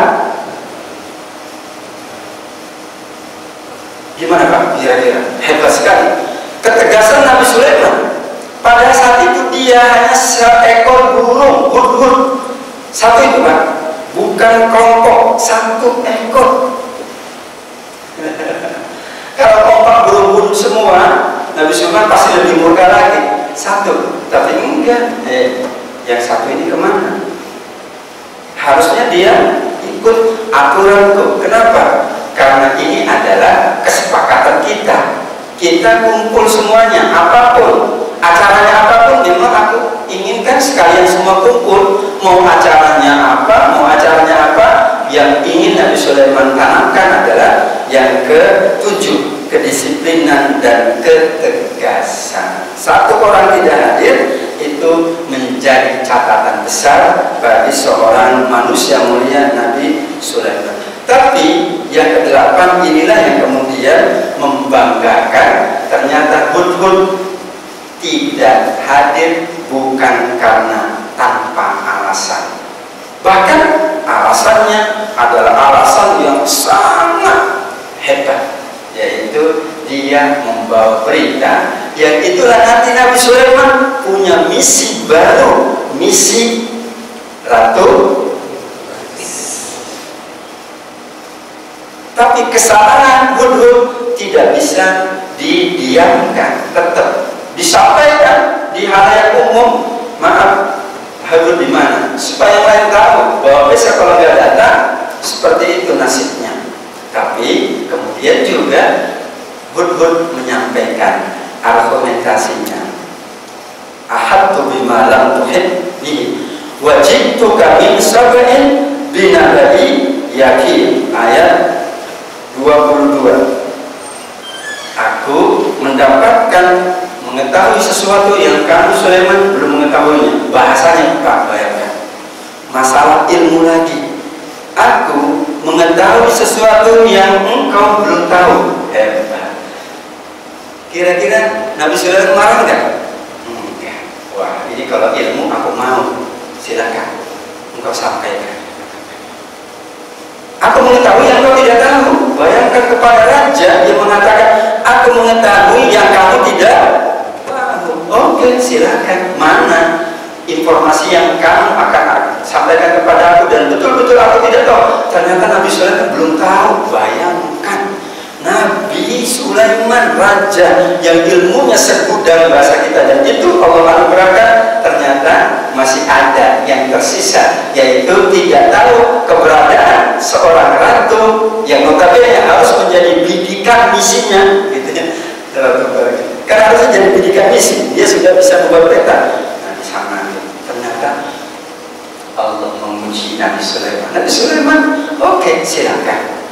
Gimana Pak? Kira-kira hebat sekali ketegasan Nabi Sulaiman. Pada saat itu dia hanya seekor burung hudhud. Satu itu Pak, bukan kelompok, satu ekor. Kalau kelompok burung hudhud semua, Nabi Sulaiman pasti lebih murka lagi. Satu, tapi enggak. Yang satu ini kemana? Harusnya dia ikut aturanku. Kenapa? Karena ini adalah kesepakatan kita. Kita kumpul semuanya, apapun acaranya, apapun memang aku inginkan sekalian semua kumpul. Mau acaranya apa, yang ingin Nabi Sulaiman tanamkan adalah yang ke-7, kedisiplinan dan ketegasan. Satu orang tidak hadir itu menjadi catatan besar bagi seorang manusia mulia Nabi Sulaiman. Tapi yang ke-8 inilah yang kemudian membanggakan. Ternyata hudhud tidak hadir bukan karena tanpa alasan. Bahkan alasannya adalah alasan yang sangat hebat, yaitu dia membawa berita yang itulah nanti Nabi Sulaiman punya misi baru, misi Ratu. Tapi kesalahan hudhud tidak bisa didiamkan, tetap disampaikan di halayak umum. Maaf, hudhud di mana? Supaya yang lain tahu bahwa besok kalau nggak datang seperti itu nasibnya. Tapi kemudian juga hudhud menyampaikan argumentasinya. Ahadtu bima lam tuhit bihi wajidtuka min sab'in binabai yakin. Ayat 22. Aku mendapatkan mengetahui sesuatu yang kamu Sulaiman belum mengetahuinya. Bahasanya Pak, bayangkan masalah ilmu lagi. Aku mengetahui sesuatu yang engkau belum tahu. Hebat. Kira-kira Nabi Sulaiman marah nggak? Oke, silakan. Mana informasi yang kamu akan sampaikan kepada aku, dan betul-betul aku tidak tahu. Ternyata Nabi Sulaiman belum tahu. Bayangkan, Nabi Sulaiman, raja yang ilmunya segudang bahasa kita, dan itu Allah anugerahkan, ternyata masih ada yang tersisa, yaitu tidak tahu keberadaan seorang ratu yang notabene harus menjadi bidikan misinya, gitu ya. Karena harus menjadi bidikan misi, dia sudah bisa membuat peta. Nah, di sana ternyata Allah memuji Nabi Sulaiman. Nabi Sulaiman, oke, silakan.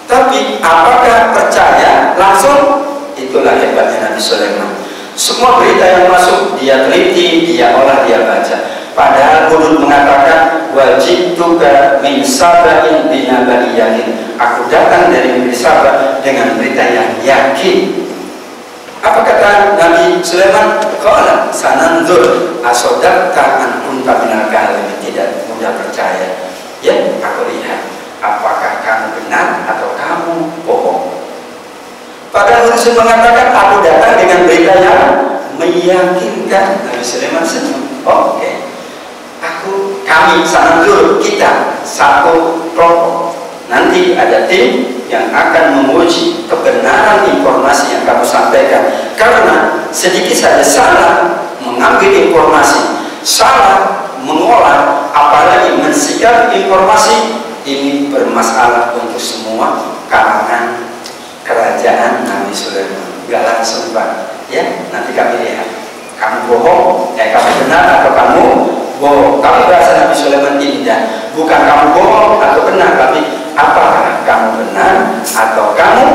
Tapi apakah percaya langsung? Itulah hebatnya Nabi Sulaiman. Semua berita yang masuk dia teliti, dia olah, dia baca. Padahal Hudud mengatakan, wajibtuka min sabain binaba'in yakin. Aku datang dari negeri Sabah dengan berita yang yakin. Apa kata Nabi Sulaiman? Qala sananzur asodaqta an kunta minal kadhibin. Tidak mudah percaya. Ya, aku lihat apakah kamu benar atau kamu bohong. Padahal Rasul mengatakan, aku datang dengan berita yang meyakinkan. Nabi Sulaiman senyum. Oke. Kami sananzur, kita satu kelompok. Nanti ada tim yang akan menguji kebenaran informasi yang kamu sampaikan. Karena sedikit saja salah mengambil informasi, salah mengolah, apalagi mensikapi informasi, ini bermasalah untuk semua kalangan kerajaan Nabi Sulaiman. Gak langsung, Pak. Ya, nanti kami lihat. Kamu bohong, kamu benar atau kamu bohong. Kami bahasa Nabi Sulaiman indah. Bukan kamu bohong atau benar, tapi apakah kamu benar atau kamu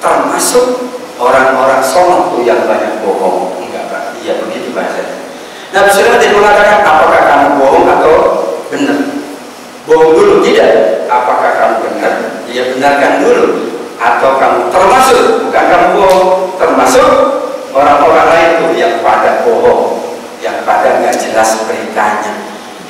termasuk orang-orang soleh yang banyak bohong? Enggak, Pak. Iya, begitu bahasanya. Nabi Sulaiman tidak mengatakan apakah kamu bohong atau benar. Bohong dulu, tidak. Apakah kamu benar? Dia benarkan dulu. Atau kamu termasuk, bukan kamu bohong, termasuk orang-orang lain itu yang pada bohong, yang pada nggak jelas beritanya.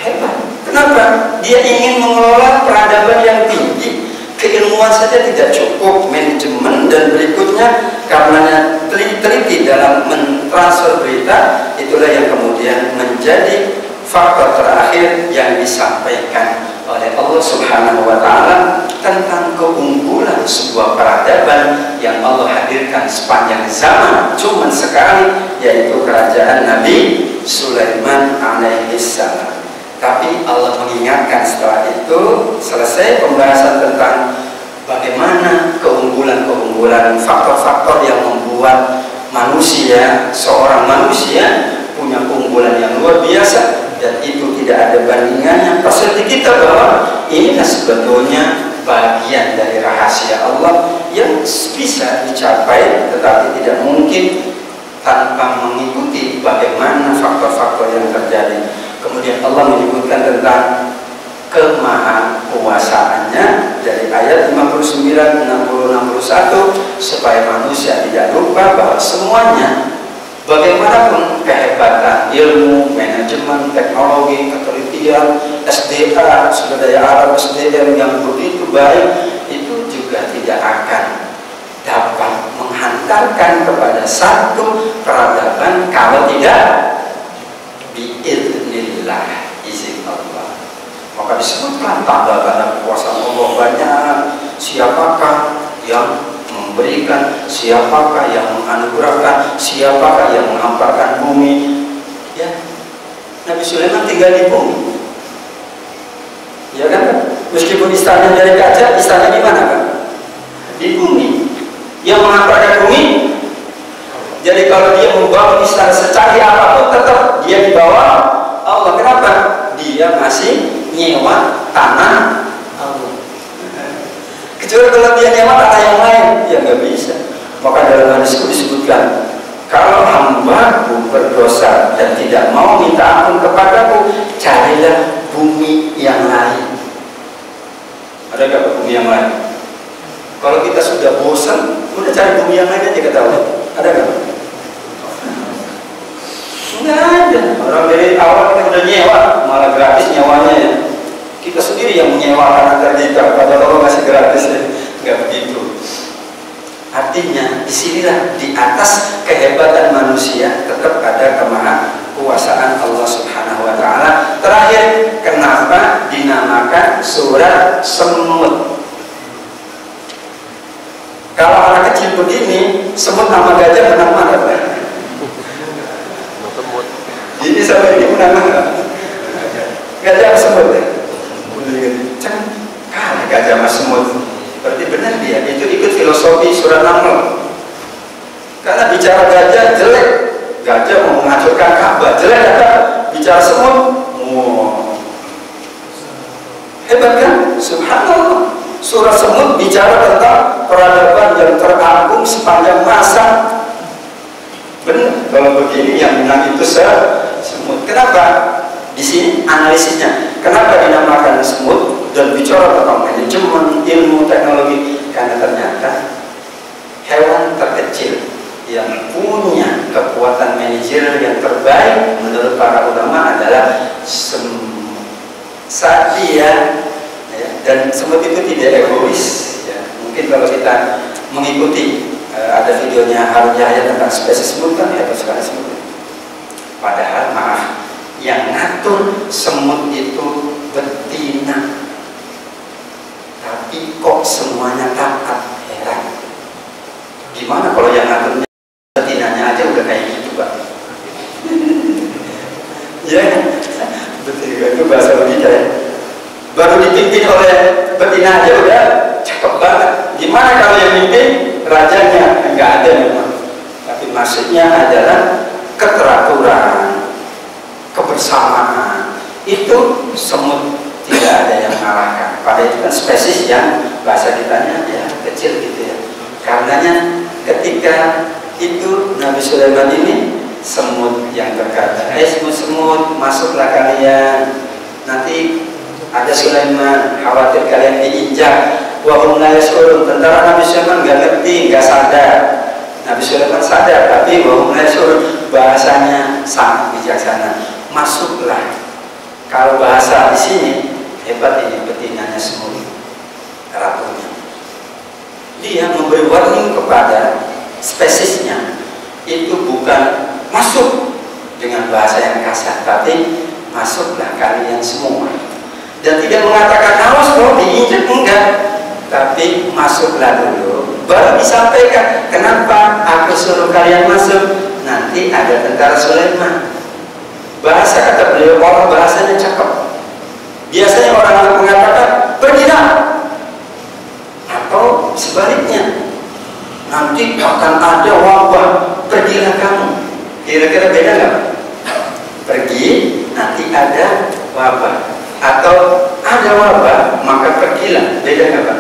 Hebat. Kenapa? Dia ingin mengelola peradaban yang tinggi. Keilmuan saja tidak cukup, manajemen dan berikutnya karenanya teliti dalam mentransfer berita. Itulah yang kemudian menjadi faktor terakhir yang disampaikan oleh Allah Subhanahu wa Ta'ala tentang keunggulan sebuah peradaban yang Allah hadirkan sepanjang zaman cuma sekali, yaitu kerajaan Nabi Sulaiman alaihissalam. Tapi Allah mengingatkan setelah itu selesai pembahasan tentang bagaimana keunggulan-keunggulan, faktor-faktor yang membuat manusia, seorang manusia punya keunggulan yang luar biasa, dan itu tidak ada bandingannya. Persepsi kita bahwa inilah sebetulnya bagian dari rahasia Allah yang bisa dicapai, tetapi tidak mungkin tanpa mengikuti bagaimana faktor-faktor yang terjadi. Kemudian Allah menyebutkan tentang kemahakuasaannya dari ayat 59, 60, 61 supaya manusia tidak lupa bahwa semuanya, bagaimanapun kehebatan ilmu, manajemen, teknologi, ketelitian, SDA, sumber daya alam SDM yang begitu baik, itu juga tidak akan dapat menghantarkan kepada satu peradaban kalau tidak biidznillah, izin Allah. Maka disebutkan tanda-tanda kekuasaan Allah banyak. Siapakah yang memberikan, siapakah yang menganugerahkan, siapakah yang menghamparkan bumi. Ya, Nabi Sulaiman tinggal di bumi, ya kan? Meskipun istana dari kaca, istana di mana, kan? Di bumi. Yang menghamparkan bumi. Jadi kalau dia membangun istana secanggih apapun, tetap dia di bawah Allah. Kenapa? Dia masih nyewa tanah Allah. Kecuali kalau dia nyewa tanah yang lain, ya nggak bisa. Maka dalam hadis itu disebutkan, kalau hambaku berdosa dan tidak mau minta ampun kepadaku, carilah bumi yang lain. Ada nggak bumi yang lain? Kalau kita sudah bosan, udah cari bumi yang lain aja, kita tahu. Ada nggak? Nggak ada. Orang dari awal kita udah nyewa, malah gratis nyewanya ya. Kita sendiri yang menyewakan antar kita, padahal Allah masih gratis ya. Nggak begitu. Artinya disinilah di atas kehebatan manusia manusia, tetap ada kemahakuasaan Allah Subhanahu wa Ta'ala. Terakhir, kenapa dinamakan surat semut? Kalau anak kecil begini, semut nama gajah menang mana? Semut. Ini sama ini menang mana? Gajah semut ya? Kalah gajah sama semut. Berarti benar dia, itu ikut filosofi surat Naml. Karena bicara gajah jelek, gajah mau menghancurkan Ka'bah, jelek apa? Bicara semut, hebat kan? Subhanallah. Surat semut bicara tentang peradaban yang teragung sepanjang masa. Benar, kalau begini yang menang itu semut. Kenapa? Di sini analisisnya. Kenapa dinamakan semut dan bicara tentang manajemen, ilmu, teknologi? Karena ternyata hewan terkecil yang punya kekuatan manajerial yang terbaik menurut para ulama adalah semut. Saat dia dan semut itu tidak egois ya. Mungkin kalau kita mengikuti ada videonya Harun Yahya tentang spesies semut kan ya, sekali semut. Padahal maaf, yang ngatur semut itu betina, tapi kok semuanya taat. Heran. Gimana kalau yang ngaturnya betinanya aja udah kayak gitu, Pak? Ya, betul, itu bahasa logika ya. Baru dipimpin oleh betina aja udah cakep banget. Gimana kalau yang mimpin rajanya? Enggak ada memang. Tapi maksudnya adalah keteraturan, kebersamaan. Itu semut tidak ada yang mengalahkan. Pada itu kan spesies yang bahasa kitanya ya kecil gitu ya. Karenanya ketika itu Nabi Sulaiman ini semut yang berkata, semut masuklah kalian. Nanti ada Sulaiman, khawatir kalian diinjak. Wahum la yashurun. Tentara Nabi Sulaiman nggak ngerti, nggak sadar. Nabi Sulaiman sadar, tapi wahum la yashurun. Bahasanya sangat bijaksana. Masuklah. Kalau bahasa di sini hebat ini betinanya semut, ratunya. Dia memberi warning kepada spesiesnya. Itu bukan masuk dengan bahasa yang kasar, tapi masuklah kalian semua. Dan tidak mengatakan awas loh diinjak, enggak, tapi masuklah dulu baru disampaikan kenapa aku suruh kalian masuk. Nanti ada tentara Sulaiman. Bahasa kata beliau, orang bahasanya cakep. Biasanya orang mengatakan pergilah, atau sebaliknya nanti akan ada wabah, pergilah kamu. Kira-kira beda nggak? Pergi nanti ada wabah, atau ada wabah maka pergilah, beda nggak Pak?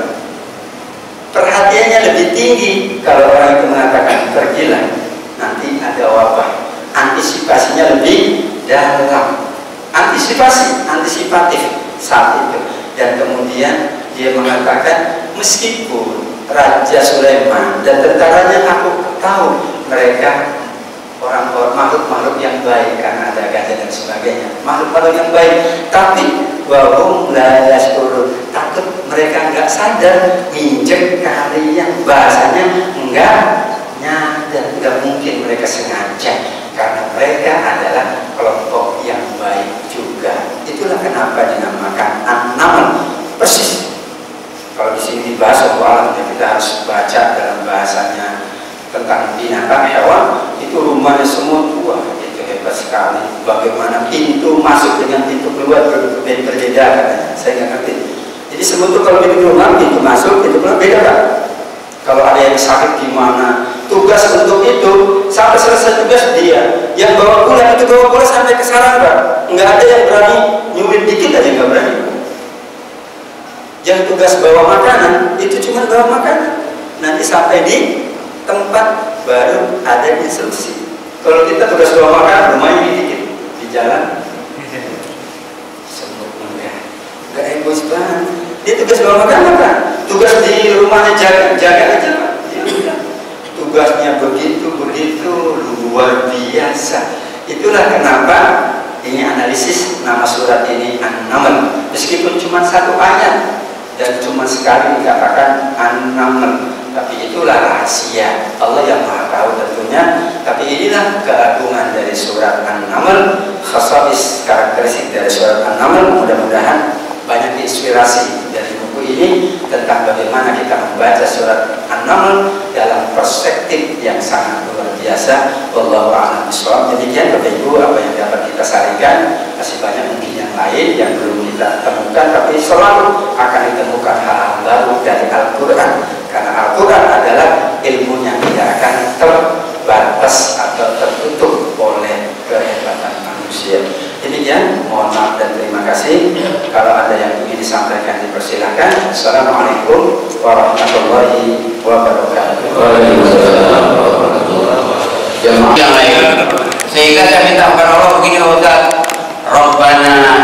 Perhatiannya lebih tinggi kalau orang itu mengatakan pergilah nanti ada wabah, antisipasinya lebih dalam, antisipatif saat itu. Dan kemudian dia mengatakan meskipun Raja Sulaiman dan tentaranya aku tahu mereka orang-orang makhluk-makhluk yang baik karena ada gajah dan sebagainya, makhluk-makhluk yang baik, tapi wahum la yashurun, takut mereka nggak sadar nginjek kalian. Bahasanya enggak nyadar, nggak mungkin mereka sengaja karena mereka adalah kelompok yang baik juga. Itulah kenapa dinamakan An-Naml. Persis kalau di sini dibahas soal kita harus baca dalam bahasanya tentang binatang hewan itu rumahnya semut. Wah, itu hebat sekali. Bagaimana pintu masuk dengan pintu keluar berbeda katanya. Saya nggak ngerti. Jadi semut itu kalau di rumah pintu masuk, pintu keluar beda kan? Kalau ada yang sakit gimana? Tugas untuk itu sampai selesai tugas dia yang bawa pulang itu bawa pulang sampai ke sarang Pak. Nggak ada yang berani nyulit dikit aja, nggak berani. Yang tugas bawa makanan itu cuma bawa makanan. Nanti sampai di tempat baru ada instruksi. Kalau kita tugas bawa makanan, rumahnya dikit di jalan. Semut enggak egois banget. Dia tugas bawa makanan Pak. Tugas di rumahnya jaga aja Pak. Ya, tugasnya begitu luar biasa. Itulah kenapa ini analisis nama surat ini An-Naml. Meskipun cuma satu ayat dan cuma sekali dikatakan An-Naml. tapi itulah rahasia Allah yang Maha tahu tentunya. Tapi inilah keagungan dari surat An-Naml, khasais karakteristik dari surat An-Naml. Mudah-mudahan banyak inspirasi dari buku ini tentang bagaimana kita membaca surat An-Naml dalam perspektif yang sangat luar biasa. Wallahu a'lam bishawab. Demikian Bapak Ibu apa yang dapat kita saringkan. Masih banyak mungkin yang lain yang belum kita temukan, tapi selalu akan ditemukan hal-hal baru dari Al-Quran, karena Al-Quran adalah ilmu yang tidak akan terbatas atau tertutup oleh kehebatan manusia. Demikian, mohon maaf dan terima kasih. Kalau ada yang ingin disampaikan dipersilakan. Assalamualaikum warahmatullahi wabarakatuh. Waalaikumsalam warahmatullahi wabarakatuh. Jemaah yang lain, sehingga saya minta kepada Allah begini, Ustaz. Rabbana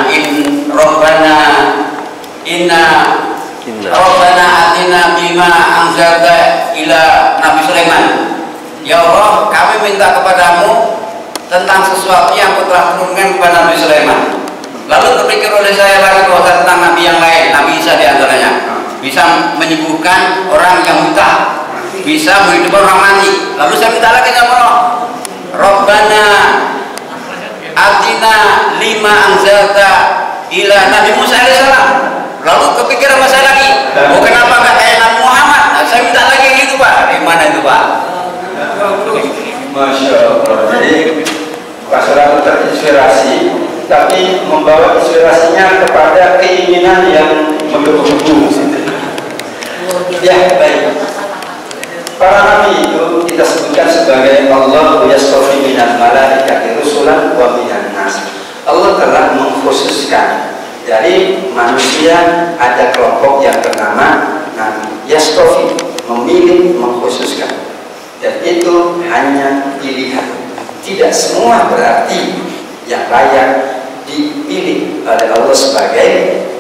atina bima anzalta ila Nabi Sulaiman. Ya Allah, kami minta kepadamu tentang sesuatu yang kau telah turunkan kepada Nabi Sulaiman. Lalu terpikir oleh saya lagi bahwa tentang Nabi yang lain, Nabi Isa diantaranya, bisa menyembuhkan orang yang buta, bisa menghidupkan orang mati. Lalu saya minta lagi sama Allah, Rabbana atina lima anzalta ila Nabi Musa alaihissalam. Lalu kepikiran saya lagi, oh kenapa nggak kayak Nabi Muhammad? Nah, saya minta lagi gitu Pak. Di mana itu Pak? Masya Allah. Jadi Pak selalu terinspirasi, tapi membawa inspirasinya kepada keinginan yang menggebu-gebu. Ya baik. Para nabi itu kita sebutkan sebagai Allah yastafi minal malaikati rusulan wa minan nas. Allah telah mengkhususkan dari manusia, ada kelompok yang bernama Nabi. Yastafi, memilih, mengkhususkan. Dan itu hanya pilihan. Tidak semua berarti yang layak dipilih oleh Allah sebagai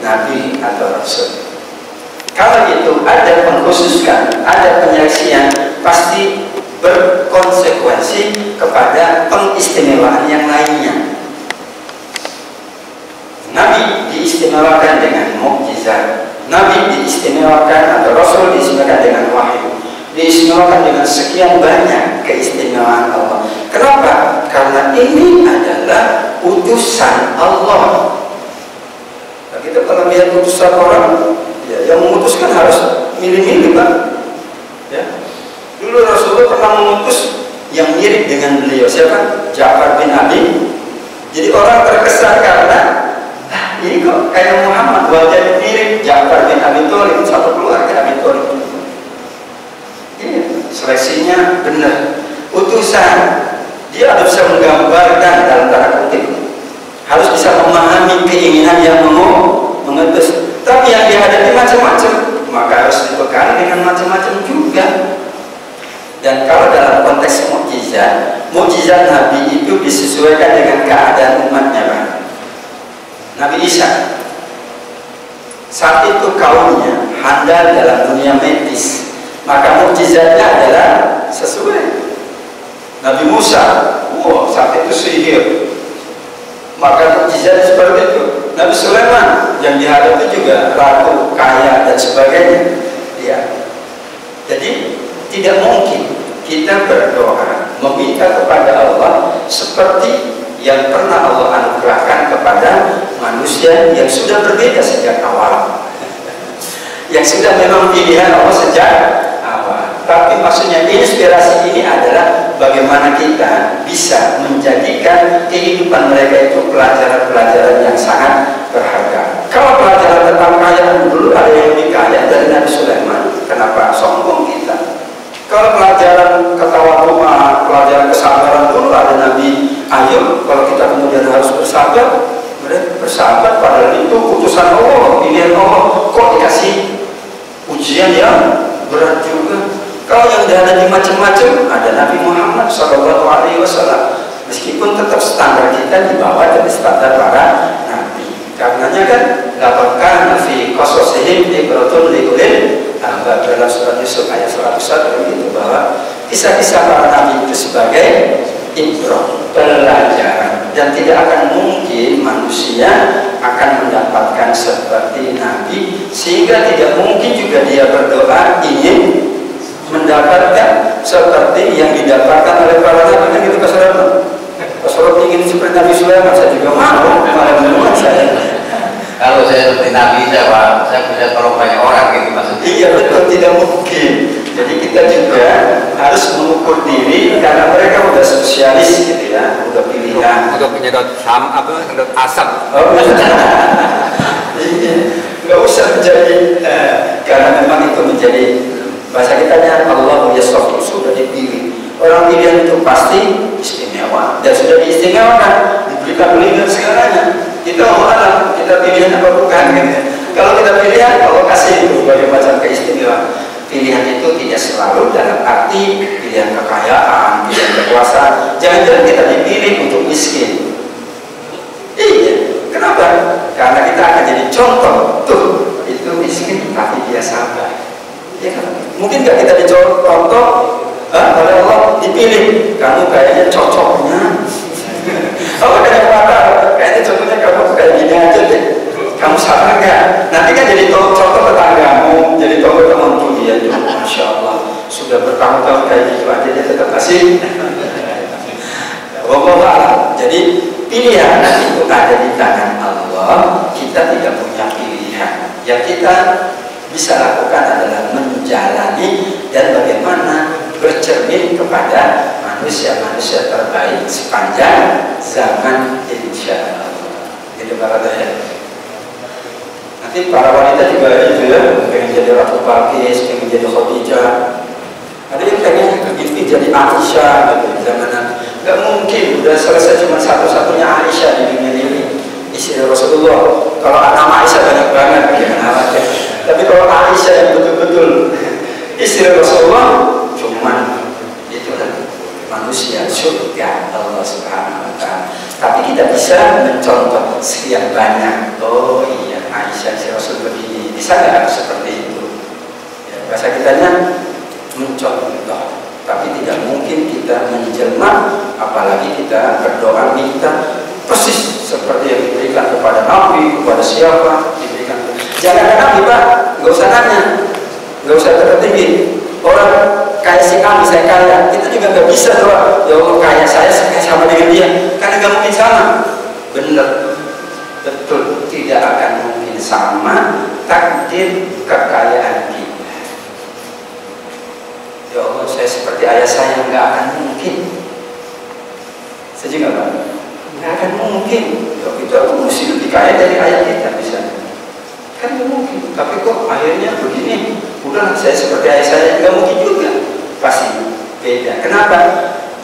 Nabi atau Rasul. Kalau itu ada pengkhususkan, ada penyeleksian, pasti berkonsekuensi kepada pengistimewaan yang lainnya. Nabi diistimewakan dengan mukjizat, Nabi diistimewakan atau Rasul diistimewakan dengan wahyu, diistimewakan dengan sekian banyak keistimewaan Allah. Kenapa? Karena ini adalah utusan Allah. Nah, kita kalau lihat utusan orang, ya, yang memutuskan harus milih-milih Pak. Ya. Dulu Rasulullah pernah mengutus yang mirip dengan beliau, siapa? Ja'far bin Abi. Jadi orang terkesan karena ini kok kayak Muhammad, wajah mirip Ja'far bin Abi Thalib, satu keluarga Abi Thalib. Ini seleksinya benar. Utusan dia harus bisa menggambarkan dalam tanda kutip, harus bisa memahami keinginan yang mengutus. Tapi yang dihadapi macam-macam, maka harus dibekali dengan macam-macam juga. Dan kalau dalam konteks mukjizat, mukjizat Nabi itu disesuaikan dengan keadaan umatnya Pak. Nabi Isa saat itu kaumnya handal dalam dunia medis, maka mukjizatnya adalah sesuai. Nabi Musa, saat itu sihir, maka mukjizatnya seperti itu. Nabi Sulaiman yang dihadapi juga ragu, kaya dan sebagainya. Ya. Jadi tidak mungkin kita berdoa meminta kepada Allah seperti yang pernah Allah anugerahkan kepada manusia yang sudah berbeda sejak awal, yang sudah memang pilihan Allah sejak awal. Tapi maksudnya inspirasi ini adalah bagaimana kita bisa menjadikan kehidupan mereka itu pelajaran-pelajaran yang sangat berharga. Kalau pelajaran tentang kaya dulu ada yang lebih kaya dari Nabi Sulaiman, kenapa sombong kita? Kalau pelajaran ketawaduan, pelajaran kesabaran dulu ada Nabi Ayub. Kalau kita kemudian harus bersabar, mereka bersabar padahal itu utusan Allah, pilihan Allah. Kok dikasih ujian yang berat juga? Kalau yang dihadapi macam-macam, ada Nabi Muhammad SAW. Meskipun tetap standar kita di bawah dari standar para Nabi. Karenanya kan, lapangkan fi qasasihim ibratun liulil albab, dalam surat Yusuf ayat 101 itu, bahwa kisah-kisah para Nabi itu sebagai ibrah, pelajaran, dan tidak akan mungkin manusia akan mendapatkan seperti Nabi, sehingga tidak mungkin juga dia berdoa ingin mendapatkan seperti yang didapatkan oleh para nabi. Kan gitu Pak Surah ingin seperti Nabi Sulaiman, saya juga mau malam saya. Kalau saya seperti Nabi, saya bisa tolong banyak orang gitu maksudnya. Iya betul, tidak mungkin. Jadi kita juga harus mengukur diri karena mereka udah sosialis gitu ya, udah pilihan. Untuk menyedot sedot asap. Oh, nggak usah menjadi karena memang itu menjadi bahasa kitanya Allah yastafi, sudah dipilih. Orang pilihan itu pasti istimewa dan sudah diistimewakan, diberikan pilihan segalanya. Kita Allah, kita pilihan apa bukan gitu. Kalau kita pilihan, Allah kasih berbagai macam keistimewaan. Pilihan itu tidak selalu dalam arti pilihan kekayaan, pilihan kekuasaan. Jangan-jangan kita dipilih untuk miskin. Iya, kenapa? Karena kita akan jadi contoh. Tuh, itu miskin tapi dia sabar. Ya kan? Mungkin nggak kita dicontoh oleh Allah, dipilih. Kamu kayaknya cocoknya. Oh, ada kata, kayaknya contohnya kamu kayak gini aja deh. Kamu sabar nggak? Nanti kan jadi contoh tetanggamu, jadi contoh temanmu dia tuh, masya Allah, sudah bertahun-tahun kayak gitu aja dia tetap kasih. Wallahu. Jadi pilihan itu ada di tangan Allah. Kita tidak punya pilihan. Yang kita bisa lakukan adalah menjalani dan bagaimana bercermin kepada manusia-manusia terbaik sepanjang zaman, insya Allah. Gitu para ya. Nanti para wanita juga itu ya, pengen jadi Ratu Balkis, pengen jadi Khadijah. Ada yang pengen gitu jadi Aisyah gitu zaman. Gak mungkin, udah selesai cuma satu-satunya Aisyah di dunia ini, istri Rasulullah. Kalau nama Aisyah banyak banget, gimana aja. Tapi kalau Aisyah yang betul-betul istri Rasulullah, cuma itulah manusia surga Allah Subhanahu Wa Taala. Tapi kita bisa mencontoh sekian banyak. Oh iya, Aisyah si Rasul begini, bisa nggak seperti itu? Ya, bahasa kitanya mencontoh. Tapi tidak mungkin kita menjelma, apalagi kita berdoa minta persis seperti yang diberikan kepada Nabi, kepada siapa diberikan. Jangan ada Nabi Pak, nggak usah nanya, nggak usah tertinggi. Orang kayak si kami, saya kaya, kita juga nggak bisa doa. Ya Allah kaya saya sama dengan dia, karena nggak mungkin sama. Bener, betul, tidak akan mungkin sama takdir kekayaan kita. Ya Allah, saya seperti ayah saya, nggak akan mungkin. Saya juga nggak akan mungkin. Ya kita mesti lebih kaya dari ayah kita bisa. Kan nggak mungkin. Tapi kok akhirnya begini? Udah, saya seperti ayah saya, nggak mungkin juga. Pasti beda. Kenapa?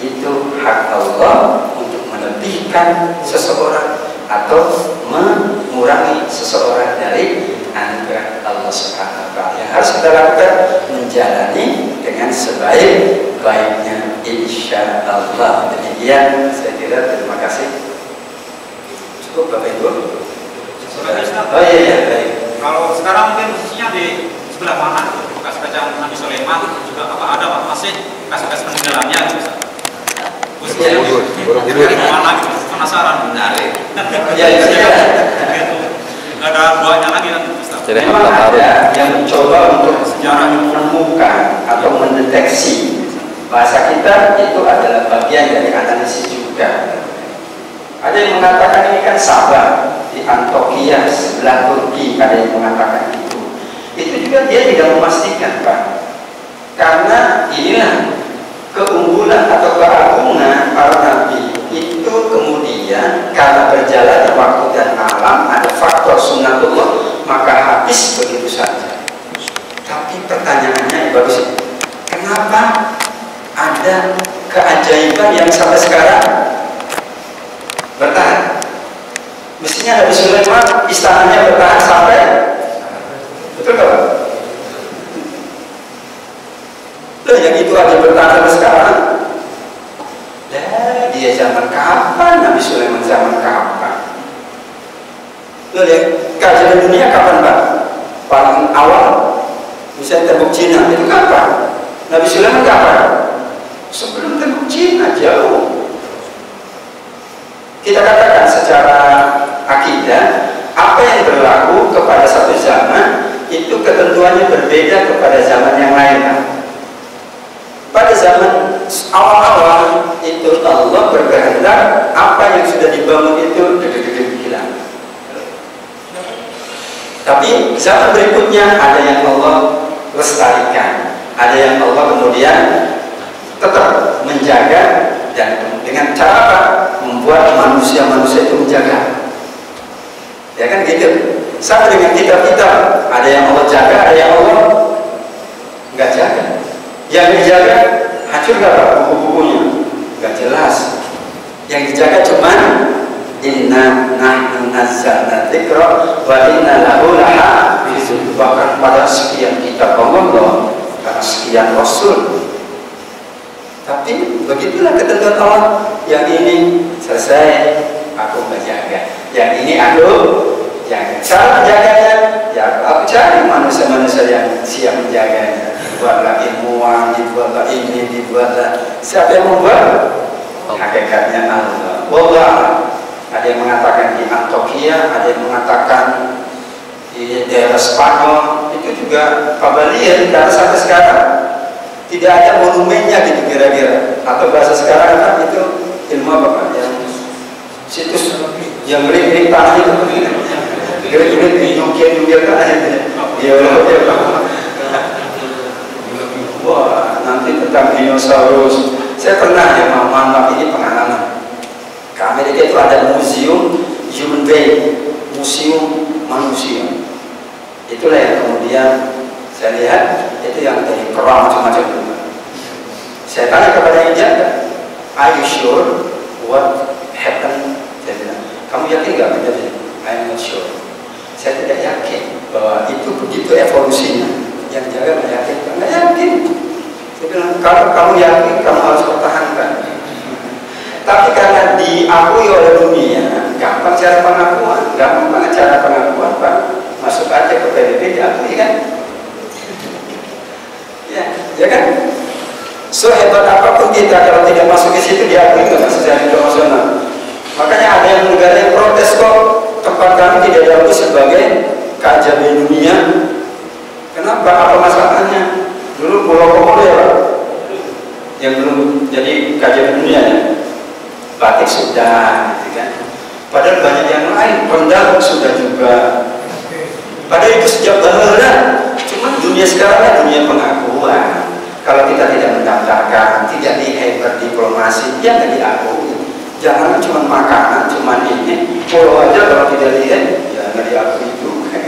Itu hak Allah untuk melebihkan seseorang atau mengurangi seseorang dari anugerah Allah Subhanahu Wa Taala. Yang harus kita lakukan menjalani dengan sebaik-baiknya, insya Allah. Demikian saya kira. Terima kasih. Cukup Bapak Ibu. Oh iya, baik. Kalau sekarang mungkin posisinya di sebelah mana bekas kacang Nabi Sulaiman juga apa ada Pak masih bekas-bekas peninggalannya gitu. Posisinya di mana gitu, penasaran menarik. Ya, nggak ada buahnya lagi kan Ustaz. Memang ada yang mencoba untuk sejarah menemukan atau mendeteksi. Bahasa kita itu adalah bagian dari analisis juga. Ada yang mengatakan ini kan Sabah di Antokia sebelah Turki, ada yang mengatakan itu. Itu juga dia tidak memastikan Pak, karena inilah keunggulan atau keagungan para nabi itu kemudian karena berjalannya waktu dan alam ada faktor sunnatullah maka habis begitu saja. Tapi pertanyaannya bagus, kenapa ada keajaiban yang sampai sekarang bertahan? Mestinya Nabi Sulaiman istananya bertahan sampai, betul nggak? Loh, yang itu aja bertahan sampai sekarang. Dia zaman kapan? Nabi Sulaiman zaman kapan? Loh, ya, kajian dunia kapan Pak? Paling awal misalnya tembok Cina itu kapan? Nabi Sulaiman kapan? Sebelum tembok Cina jauh. Kita katakan secara akidah, apa yang berlaku kepada satu zaman itu ketentuannya berbeda kepada zaman yang lain. pada zaman awal-awal itu Allah berkehendak apa yang sudah dibangun itu hilang. Tapi zaman berikutnya ada yang Allah lestarikan, ada yang Allah kemudian tetap menjaga, dan dengan cara apa? Membuat manusia-manusia itu menjaga. Ya kan gitu. Sama dengan kitab-kitab, ada yang Allah jaga, ada yang Allah nggak jaga. Yang dijaga hancur nggak buku-bukunya? Nggak jelas. Yang dijaga cuman inna nahnu nazzalna dzikra wa inna lahu lahafizun. Bahkan pada sekian kitab Allah, karena sekian rasul. Tapi begitulah ketentuan Allah. Yang ini selesai, aku menjaga. Yang ini aku jaga. Cara menjaganya, ya aku cari manusia-manusia yang siap menjaganya. Dibuatlah ilmuwan, dibuatlah ini, dibuatlah. Siapa yang membuat? Hakikatnya Allah. Wallah. Ada yang mengatakan di Antokia, ada yang mengatakan di daerah Spanyol. Itu juga Pabalian, karena sampai sekarang tidak ada monumennya gitu kira-kira. Atau bahasa sekarang kan itu ilmu apa Pak? Yang situs yang milik tanah itu kira-kira diukir tanah itu. Geologi Pak. Wah, nanti tentang dinosaurus. Saya pernah ya, maaf ini pengalaman. Ke Amerika itu ada museum human being, museum manusia. Itulah yang kemudian saya lihat itu yang dari kerang macam-macam. Saya tanya kepada yang jaga, are you sure what happened? Saya bilang, kamu yakin nggak menjadi? I'm not sure. Saya tidak yakin bahwa itu begitu evolusinya. Yang jaga nggak yakin, nggak yakin. Saya bilang, kalau kamu yakin, kamu harus pertahankan. Tapi karena diakui oleh dunia, gampang cara pengakuan, gampang banget cara pengakuan Pak. Masuk aja ke PBB diakui kan? Ya kan? Sehebat apapun kita, kalau tidak masuk ke situ diakui nggak secara internasional. Makanya ada yang negara yang protes kok tempat kami tidak diakui sebagai KJB dunia. Kenapa? Apa masalahnya? Dulu Pulau Komodo ya Pak, yang belum jadi KJB dunia ya. Batik sudah, gitu kan? Padahal banyak yang lain, rendang sudah juga. Padahal itu sejak bahula. Cuma dunia sekarang ya dunia pengakuan. Kalau kita tidak mendaftarkan, tidak berdiplomasi, ya nggak diakui. Jangan cuma makanan, cuma ini. Pulau aja kalau tidak lihat, ya nggak diakui juga.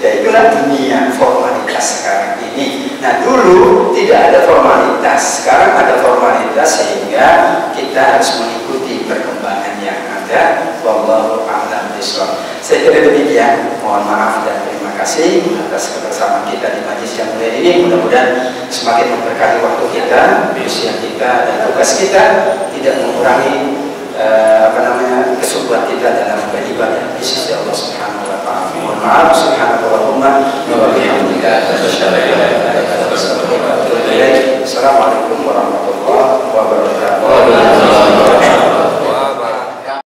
Ya itulah dunia formalitas sekarang ini. Nah dulu tidak ada formalitas, sekarang ada formalitas sehingga kita harus mengikuti perkembangan yang ada. Wallahu a'lam bishawab. Saya kira demikian. Mohon maaf dan terima kasih atas kebersamaan kita di majelis yang mulia ini. Mudah-mudahan semakin memberkahi waktu kita, usia kita, dan tugas kita, tidak mengurangi kesuburan kita dalam beribadah di sisi Allah.